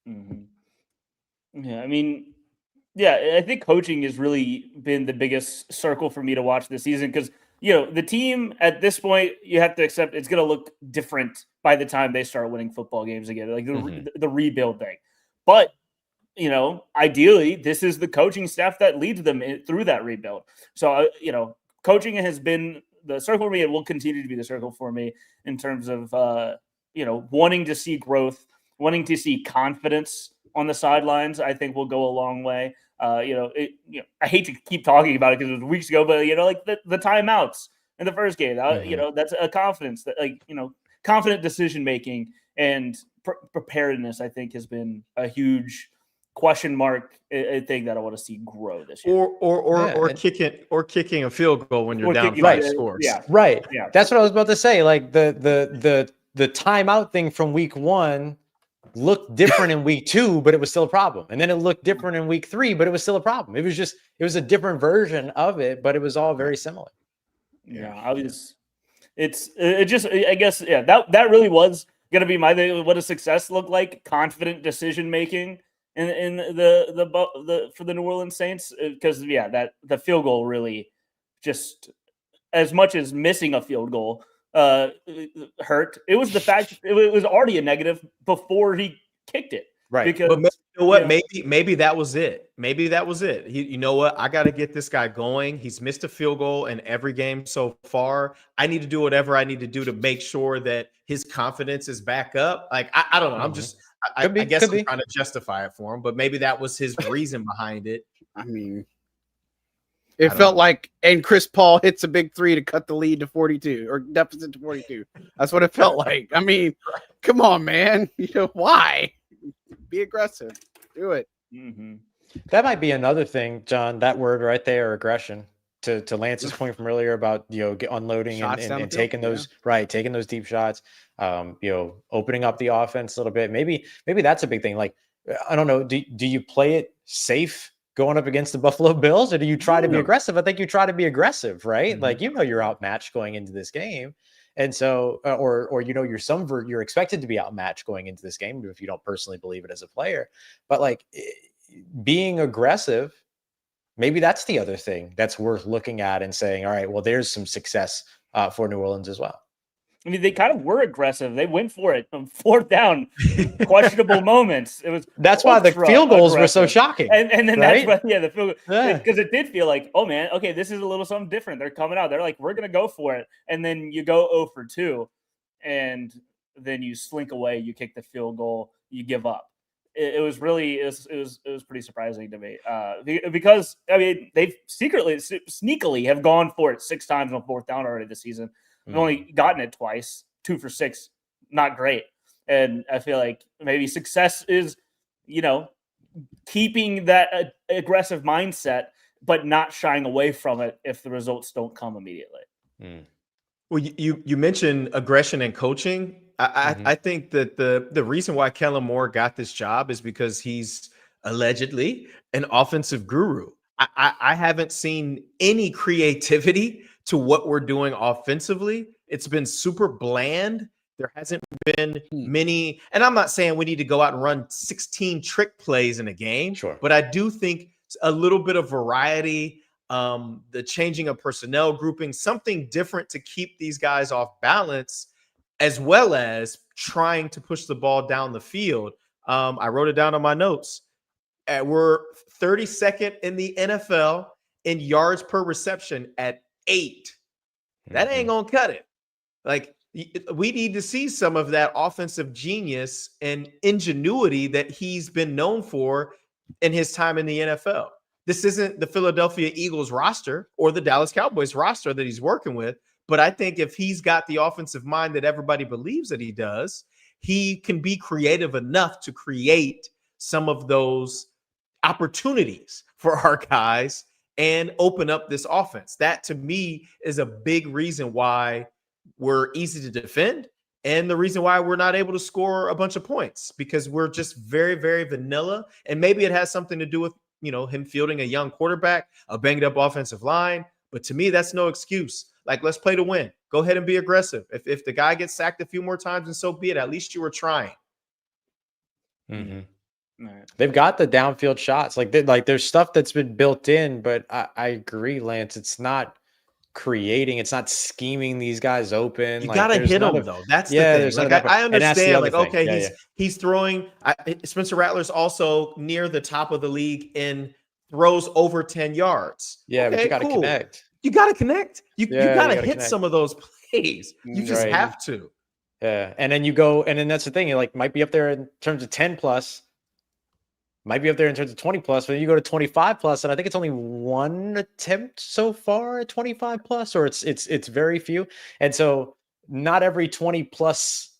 Yeah, I mean, I think coaching has really been the biggest circle for me to watch this season because, the team at this point, you have to accept it's going to look different by the time they start winning football games again, like the rebuild thing. But, ideally, this is the coaching staff that leads them through that rebuild. So, coaching has been the circle for me. It will continue to be the circle for me in terms of, wanting to see growth, wanting to see confidence on the sidelines. I think will go a long way. I hate to keep talking about it because it was weeks ago, but like the timeouts in the first game, that's a confidence that confident decision making and preparedness. I think has been a huge question mark. A thing that I want to see grow this year, or kicking a field goal when you're down 5 scores. Yeah, right. Yeah, that's what I was about to say. Like the timeout thing from week 1 looked different in week 2, but it was still a problem. And then it looked different in week 3, but it was still a problem. It was a different version of it, but it was all very similar. I guess that really was going to be my thing. What a success looked like, confident decision making in the for the New Orleans Saints, because that the field goal really just, as much as missing a field goal hurt, it was the fact it was already a negative before he kicked it. Right. Because you know what? Maybe that was it. Maybe that was it. You know what? I got to get this guy going. He's missed a field goal in every game so far. I need to do whatever I need to do to make sure that his confidence is back up. Like, I don't know. I'm just, I guess I'm trying to justify it for him, but maybe that was his reason behind it. I mean, it felt like, and Chris Paul hits a big 3 to cut the lead to 42 or deficit to 42. That's what it felt like. I mean, come on, man. Why? Be aggressive. Do it. That might be another thing, John, that word right there, aggression, to Lance's point from earlier about, unloading and taking those, taking those deep shots, opening up the offense a little bit. Maybe that's a big thing. Like, I don't know. Do you play it safe going up against the Buffalo Bills, or do you try to be aggressive? I think you try to be aggressive, right? Like, you're outmatched going into this game. And so, or you're expected to be outmatched going into this game if you don't personally believe it as a player. But like, being aggressive, maybe that's the other thing that's worth looking at and saying, all right, well, there's some success for New Orleans as well. I mean, they kind of were aggressive. They went for it on 4th down, questionable moments. That's why the field goals were so shocking. And then that's why, the field goal, because it did feel like, oh man, okay, this is a little something different. They're coming out. They're like, we're gonna go for it, and then you go 0 for 2, and then you slink away. You kick the field goal. You give up. It was pretty surprising to me because I mean they've sneakily have gone for it 6 times on 4th down already this season. They've only gotten it twice, 2 for 6, not great. And I feel like maybe success is, keeping that aggressive mindset, but not shying away from it if the results don't come immediately. Well, you mentioned aggression and coaching. I think that the reason why Kellen Moore got this job is because he's allegedly an offensive guru. I haven't seen any creativity to what we're doing offensively. It's been super bland. There hasn't been many, and I'm not saying we need to go out and run 16 trick plays in a game, but I do think a little bit of variety, the changing of personnel grouping, something different to keep these guys off balance, as well as trying to push the ball down the field. I wrote it down on my notes. We're 32nd in the NFL in yards per reception at 8. That ain't gonna cut it. Like, we need to see some of that offensive genius and ingenuity that he's been known for in his time in the NFL. This isn't the Philadelphia Eagles roster or the Dallas Cowboys roster that he's working with, But I think if he's got the offensive mind that everybody believes that he does, he can be creative enough to create some of those opportunities for our guys and open up this offense. That to me is a big reason why we're easy to defend and the reason why we're not able to score a bunch of points, because we're just very, very vanilla. And maybe it has something to do with, him fielding a young quarterback, a banged up offensive line. But to me, that's no excuse. Like, let's play to win. Go ahead and be aggressive. If the guy gets sacked a few more times, and so be it. At least you were trying. Mm-hmm. Right. They've got the downfield shots. Like there's stuff that's been built in, but I agree, Lance. It's not creating. It's not scheming these guys open. You like, gotta there's hit none them of- though. That's yeah, the there's thing. none Like of that, I and that's the understand. other Like thing. okay, Yeah, he's throwing. Spencer Rattler's also near the top of the league in throws over 10 yards. yeah, but you got to connect. You got to connect. You Yeah, got to you gotta hit connect. some of those plays. You just Right. have to. Yeah, and then you go, and then that's the thing. You like might be up there in terms of 10 plus, might be up there in terms of 20 plus, but then you go to 25 plus, and I think it's only one attempt so far at 25 plus, or it's very few. And so not every 20 plus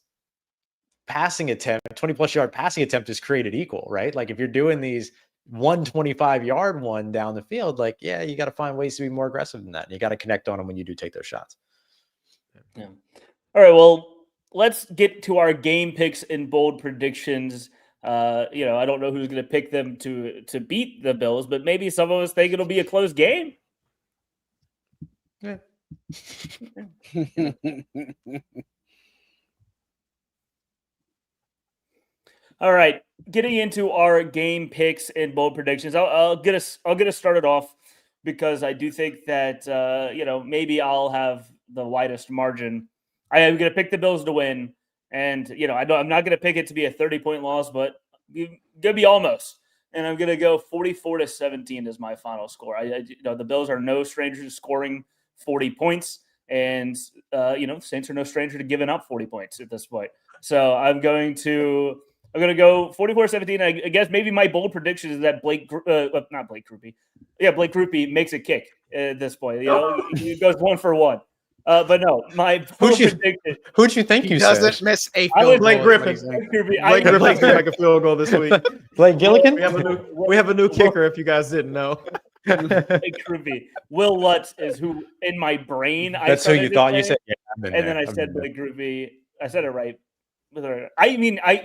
passing attempt, 20 plus yard passing attempt is created equal, right? Like if you're doing these 125-yard one down the field, like, yeah, you got to find ways to be more aggressive than that. And you got to connect on them when you do take those shots. Yeah. All right. Well, let's get to our game picks and bold predictions. I don't know who's going to pick them to beat the Bills, but maybe some of us think it'll be a close game. Yeah. All right, getting into our game picks and bold predictions. I'll get us started off because I do think that maybe I'll have the widest margin. I am going to pick the Bills to win, and I'm not going to pick it to be a 30-point loss, but going to be almost. And I'm going to go 44-17 as my final score. The Bills are no stranger to scoring 40 points, and the Saints are no stranger to giving up 40 points at this point. So I'm going to go 44-17. I guess maybe my bold prediction is that Blake Grupe makes a kick at this point. He goes 1 for 1. But no, my bold prediction. Who'd you think He you doesn't said? miss a I field would- goal. Blake is what Griffin. he's saying. Blake Griffin's gonna make a field goal this week. Blake Gilligan? We have a new kicker. If you guys didn't know, Blake Grupe. Will Lutz is who in my brain. That's who you thought you said. Yeah, And then I said Blake Grupe. I said it right. I mean, I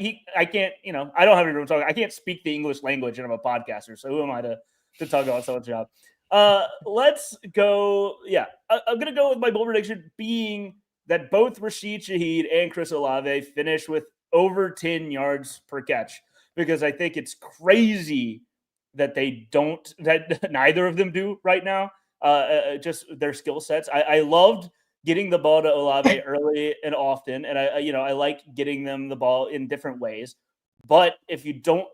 can't. I don't have any room to talk. I can't speak the English language, and I'm a podcaster. So who am I to talk about someone's job? Let's go. Yeah, I'm gonna go with my bold prediction being that both Rashid Shaheed and Chris Olave finish with over 10 yards per catch, because I think it's crazy that that neither of them do right now. Just their skill sets. I loved getting the ball to Olave early and often, and I like getting them the ball in different ways. But if you don't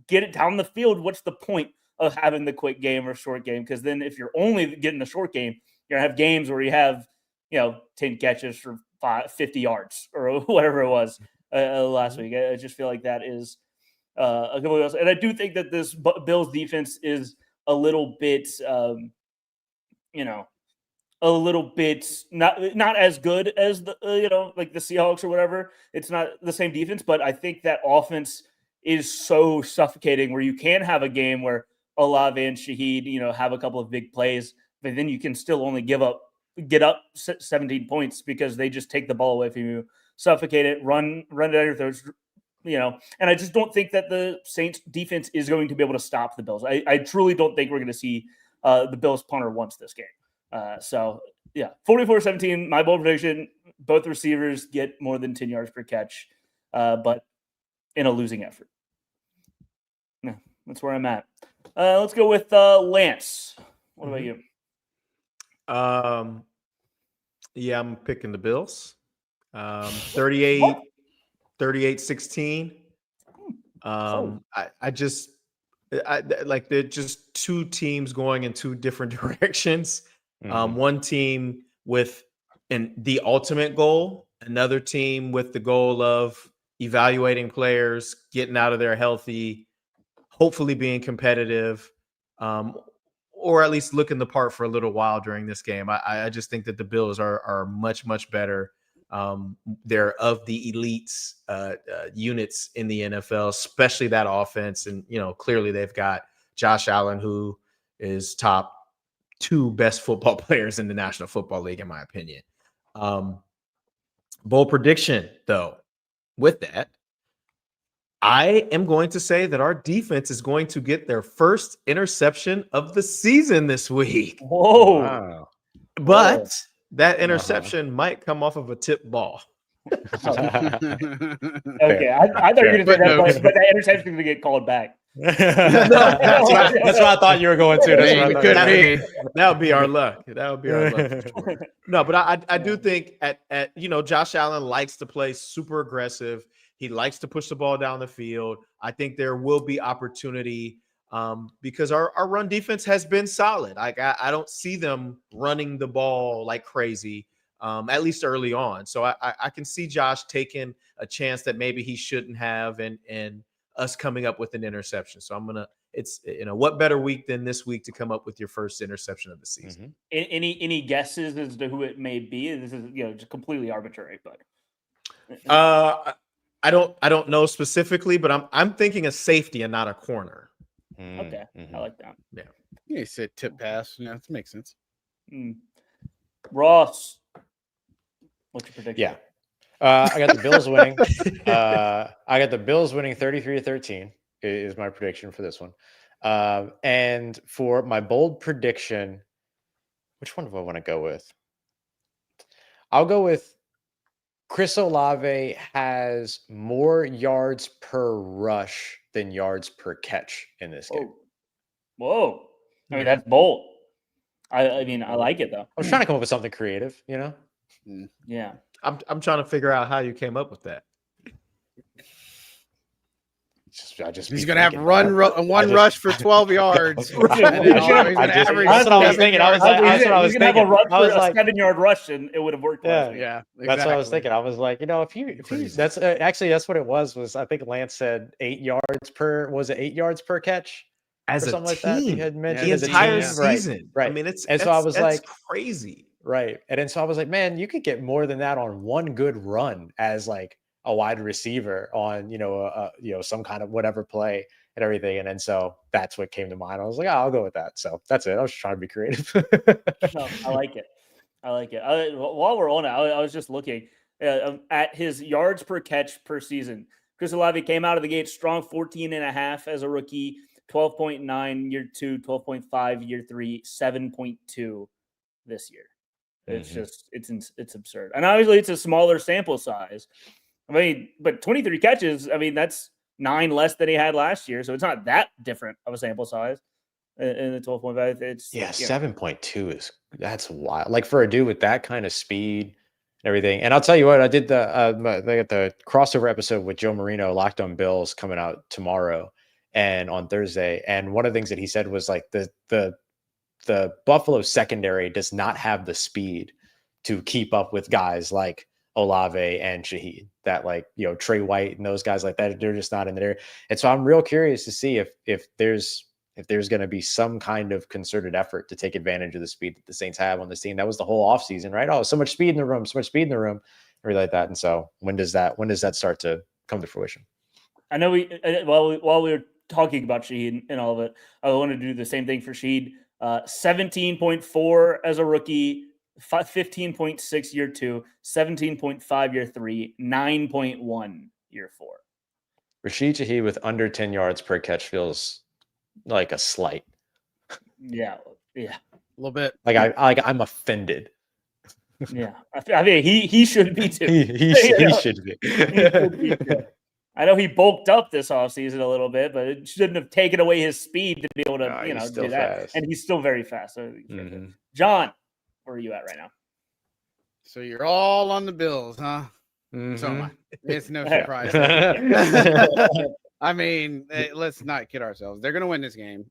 get it down the field, what's the point of having the quick game or short game? Because then if you're only getting the short game, you're gonna have games where you have 10 catches for 50 yards or whatever it was last week. I just feel like that is a couple else, and I do think that this Bills defense is a little bit, a little bit not as good as the like the Seahawks or whatever. It's not the same defense, but I think that offense is so suffocating where you can have a game where Olave and Shaheed, have a couple of big plays, but then you can still only get up 17 points because they just take the ball away from you, suffocate it, run it out of your throats, and I just don't think that the Saints defense is going to be able to stop the Bills. I truly don't think we're going to see the Bills punter once this game. So yeah, 44-17, my bold prediction, both receivers get more than 10 yards per catch, but in a losing effort. Yeah, that's where I'm at. Let's go with Lance. What about you? Yeah, I'm picking the Bills. 38-16. They're just two teams going in two different directions. One team with the ultimate goal, another team with the goal of evaluating players, getting out of there healthy, hopefully being competitive. or at least looking the part for a little while during this game. I just think that the Bills are much, much better. They're of the elites units in the NFL, especially that offense. And, clearly they've got Josh Allen, who is top 2 best football players in the National Football League, in my opinion. Bold prediction, though, with that, I am going to say that our defense is going to get their first interception of the season this week. Whoa. Wow. But that interception might come off of a tip ball. Okay, I thought you were going to say that, but that interception is going to get called back. That's what I thought you were going to. That would be our luck. That would be our luck for sure. No, but I do think at Josh Allen likes to play super aggressive. He likes to push the ball down the field. I think there will be opportunity because our run defense has been solid. Like I don't see them running the ball like crazy, at least early on. So I can see Josh taking a chance that maybe he shouldn't have, and us coming up with an interception. So it's what better week than this week to come up with your first interception of the season. Any guesses as to who it may be? This is just completely arbitrary, but I don't know specifically, but I'm thinking a safety and not a corner. Okay, I like that. Yeah, You said tip pass. That makes sense. Ross, what's your prediction? Yeah. I got the Bills winning. I got the Bills winning 33-13 is my prediction for this one. And for my bold prediction, which one do I want to go with? I'll go with Chris Olave has more yards per rush than yards per catch in this game. Whoa. I mean, that's bold. I mean, I like it, though. I was trying to come up with something creative, Yeah. I'm trying to figure out how you came up with that. He's going to have one rush for 12 yards. That's what I was thinking. I was going to have a run for a 7-yard rush, and it would have worked. Yeah, exactly. That's what I was thinking. I was like, if he that's actually that's what it was. I think Lance said 8 yards per catch. As or a something team, like that. He had mentioned the entire team. season. Right. I mean, it's crazy. Right. And then so I was like, man, you could get more than that on one good run as like a wide receiver on, some kind of whatever play and everything. And then so that's what came to mind. I was like, I'll go with that. So that's it. I was trying to be creative. No, I like it. While we're on it, I was just looking at his yards per catch per season. Chris Olave came out of the gate strong, 14.5 as a rookie, 12.9 year 2, 12.5 year 3, 7.2 this year. It's just it's absurd. And obviously it's a smaller sample size. I mean, but 23 catches, I mean, that's 9 less than he had last year. So it's not that different of a sample size in the 12.5. It's 7.2 that's wild. Like for a dude with that kind of speed and everything. And I'll tell you what, I did the crossover episode with Joe Marino, Locked on Bills, coming out tomorrow and on Thursday. And one of the things that he said was like the Buffalo secondary does not have the speed to keep up with guys like Olave and Shaheed, that Trey White and those guys like that, they're just not in there. And so I'm real curious to see if there's going to be some kind of concerted effort to take advantage of the speed that the Saints have on this team. That was the whole offseason, right? Oh, so much speed in the room, everything like that. And so when does that start to come to fruition? I know while we were talking about Shaheed and all of it, I wanted to do the same thing for Shaheed. 17.4 as a rookie, 15.6 year 2, 17.5 year 3, 9.1 year 4. Rashid Shaheed with under 10 yards per catch feels like a slight. Yeah. A little bit. I'm offended. Yeah. I mean, he should be too. He should be. He should be too. I know he bulked up this offseason a little bit, but it shouldn't have taken away his speed to be able to, do that. Fast. And he's still very fast. So John, where are you at right now? So you're all on the Bills, huh? Mm-hmm. So am I. It's no surprise. I mean, let's not kid ourselves. They're going to win this game.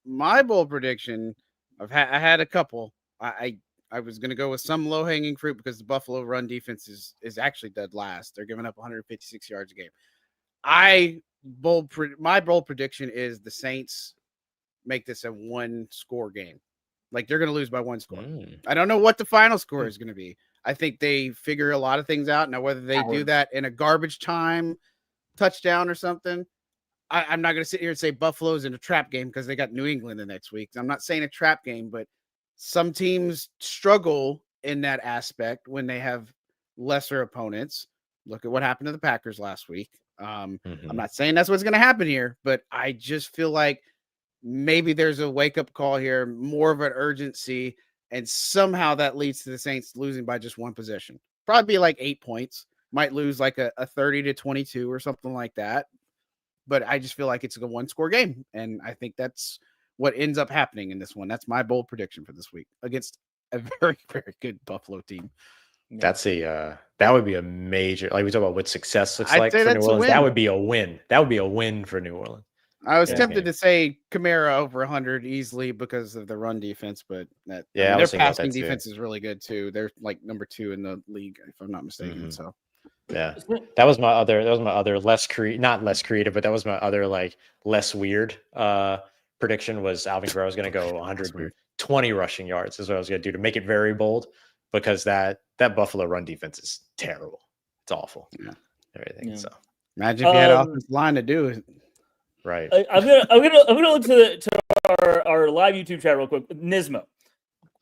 My bold prediction, I had a couple. I was going to go with some low-hanging fruit because the Buffalo run defense is actually dead last. They're giving up 156 yards a game. My bold prediction is the Saints make this a 1-score game. Like they're going to lose by 1 score. I don't know what the final score is going to be. I think they figure a lot of things out. Now, whether they do that in a garbage time touchdown or something, I'm not going to sit here and say Buffalo's in a trap game because they got New England the next week. I'm not saying a trap game, but some teams struggle in that aspect when they have lesser opponents. Look at what happened to the Packers last week. I'm not saying that's what's going to happen here, but I just feel like maybe there's a wake-up call here, more of an urgency, and somehow that leads to the Saints losing by just 1 possession. Probably be like 8 points. Might lose like a 30-22 or something like that. But I just feel like it's a 1-score game, and I think that's what ends up happening in this one. That's my bold prediction for this week against a very, very good Buffalo team. That's that would be a major, like we talk about what success looks I'd like say for that's New a Orleans. win. That would be a win. That would be a win for New Orleans. I was tempted to say Kamara over 100 easily because of the run defense, but their passing defense is really good too. They're like number 2 in the league, if I'm not mistaken. So yeah, that was my other not less creative, but that was my other like less weird prediction was Alvin Kamara was going to go 120 rushing yards is what I was going to do to make it very bold, because that Buffalo run defense is terrible. It's awful. Yeah. Everything. Yeah. So imagine if you had offensive line to do it. Right. I'm gonna look to our live YouTube chat real quick. Nismo.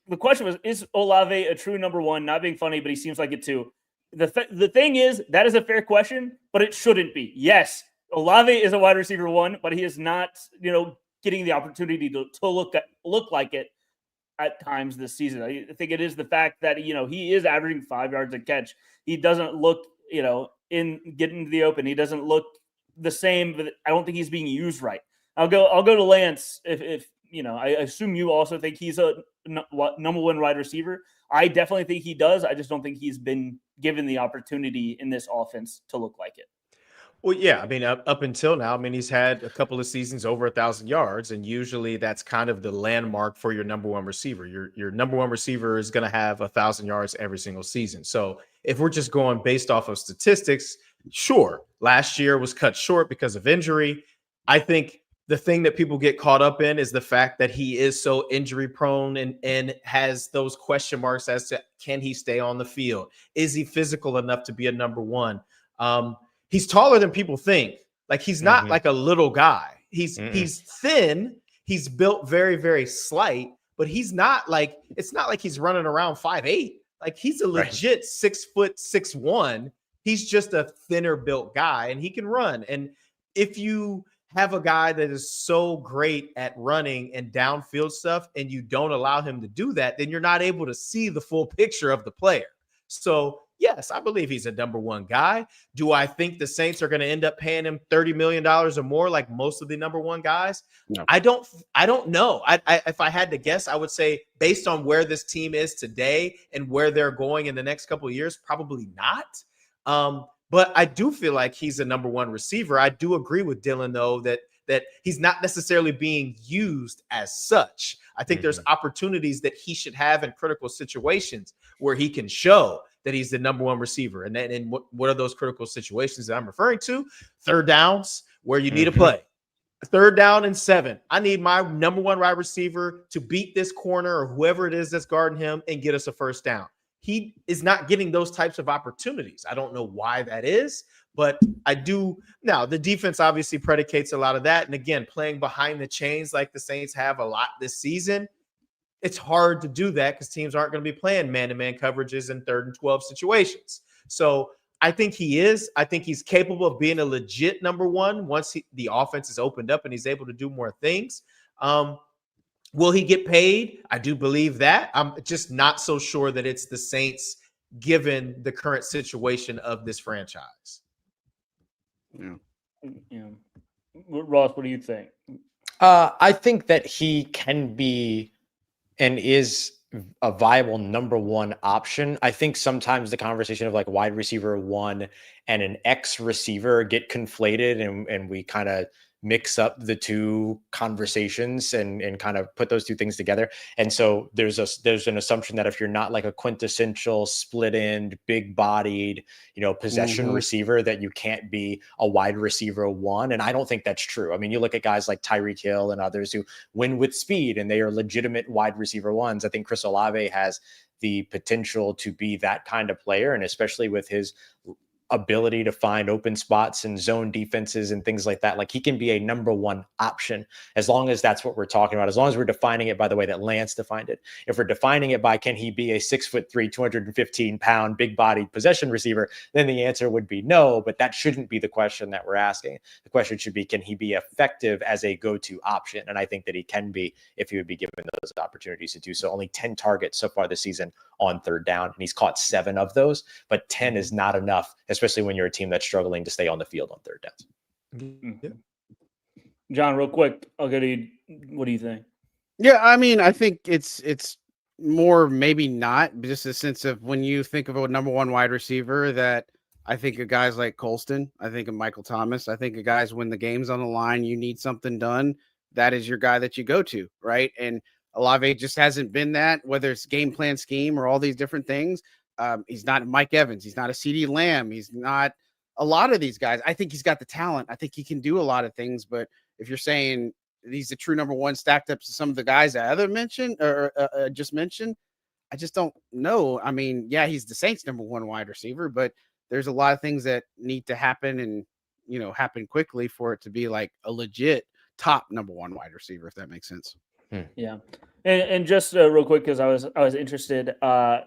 The question was: is Olave a true number 1? Not being funny, but he seems like it too. The thing is, that is a fair question, but it shouldn't be. Yes, Olave is a wide receiver 1, but he is not, getting the opportunity to look like it at times this season. I think it is the fact that he is averaging 5 yards a catch. He doesn't look in getting to the open. He doesn't look the same, but I don't think he's being used right. I'll go to Lance if I assume you also think he's a number 1 wide receiver. I definitely think he does. I just don't think he's been given the opportunity in this offense to look like it. Well, yeah, I mean, up until now, I mean, he's had a couple of seasons over 1,000 yards, and usually that's kind of the landmark for your number 1 receiver. Your number 1 receiver is going to have 1,000 yards every single season. So if we're just going based off of statistics, sure, last year was cut short because of injury. I think the thing that people get caught up in is the fact that he is so injury prone and has those question marks as to, can he stay on the field? Is he physical enough to be a number 1? He's taller than people think. Like, he's not like a little guy. He's thin. He's built very, very slight, but he's not like, it's not like he's running around 5'8". Like, he's a legit 6'6". He's just a thinner built guy, and he can run. And if you have a guy that is so great at running and downfield stuff, and you don't allow him to do that, then you're not able to see the full picture of the player. So yes, I believe he's a number 1 guy. Do I think the Saints are going to end up paying him $30 million or more like most of the number 1 guys? No. I don't know. If I had to guess, I would say based on where this team is today and where they're going in the next couple of years, probably not. But I do feel like he's a number 1 receiver. I do agree with Dylan, though, that he's not necessarily being used as such. I think there's opportunities that he should have in critical situations where he can show that he's the number 1 receiver. And what are those critical situations that I'm referring to? Third downs where you need a play. 3rd down and 7. I need my number 1 wide receiver to beat this corner or whoever it is that's guarding him and get us a 1st down. He is not getting those types of opportunities. I don't know why that is, but I do. Now, the defense obviously predicates a lot of that. And again, playing behind the chains like the Saints have a lot this season, it's hard to do that because teams aren't going to be playing man-to-man coverages in 3rd and 12 situations. So I think he is. I think he's capable of being a legit number 1 once the offense is opened up and he's able to do more things. Will he get paid? I do believe that. I'm just not so sure that it's the Saints given the current situation of this franchise. Yeah. Ross, what do you think? I think that he can be and is a viable number 1 option. I think sometimes the conversation of like wide receiver 1 and an X receiver get conflated, and we kind of mix up the two conversations and kind of put those two things together. And so there's an assumption that if you're not like a quintessential split end, big bodied, possession receiver, that you can't be a wide receiver one. And I don't think that's true. I mean, you look at guys like Tyreek Hill and others who win with speed and they are legitimate wide receiver ones. I think Chris Olave has the potential to be that kind of player. And especially with his ability to find open spots and zone defenses and things like that. Like, he can be a number one option as long as that's what we're talking about. As long as we're defining it by the way that Lance defined it. If we're defining it by, can he be a 6'3", 215-pound, big bodied possession receiver? Then the answer would be no, but that shouldn't be the question that we're asking. The question should be, can he be effective as a go-to option? And I think that he can be if he would be given those opportunities to do so. Only 10 targets so far this season on third down, and he's caught 7 of those, but 10 is not enough, especially when you're a team that's struggling to stay on the field on third downs. Yeah. John, real quick, I'll go to you. What do you think? Yeah, I mean, I think it's more maybe not, just a sense of when you think of a number one wide receiver, that I think of guys like Colston, I think of Michael Thomas, I think of guys when the game's on the line, you need something done, that is your guy that you go to, right? And Olave just hasn't been that, whether it's game plan scheme or all these different things. He's not Mike Evans. He's not a CD Lamb. He's not a lot of these guys. I think he's got the talent. I think he can do a lot of things. But if you're saying he's the true number one stacked up to some of the guys I either mentioned or just mentioned, I just don't know. I mean, yeah, he's the Saints' number one wide receiver, but there's a lot of things that need to happen and, happen quickly for it to be like a legit top number one wide receiver, if that makes sense. Yeah. And just real quick, because I was interested, I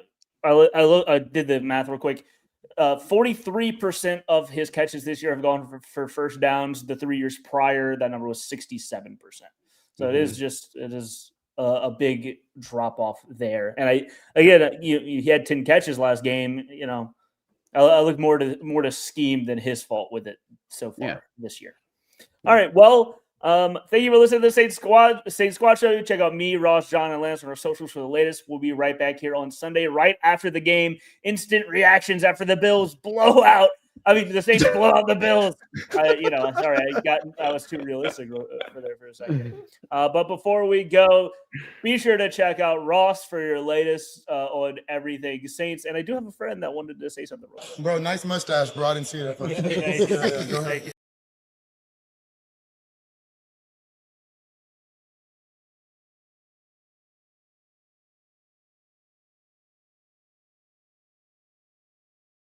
did the math real quick. 43% of his catches this year have gone for first downs. The 3 years prior, that number was 67%. So it is a big drop off there. And he had 10 catches last game. I look more to scheme than his fault with it so far this year. All right. Well, thank you for listening to the Saints Squad Show. Check out me, Ross, John, and Lance on our socials for the latest. We'll be right back here on Sunday, right after the game. Instant reactions after the Bills blowout. I mean, the Saints blow out the Bills. Sorry, I was too realistic for a second. But before we go, be sure to check out Ross for your latest on everything Saints. And I do have a friend that wanted to say something. Bro, nice mustache, bro. I didn't see that. Thank you.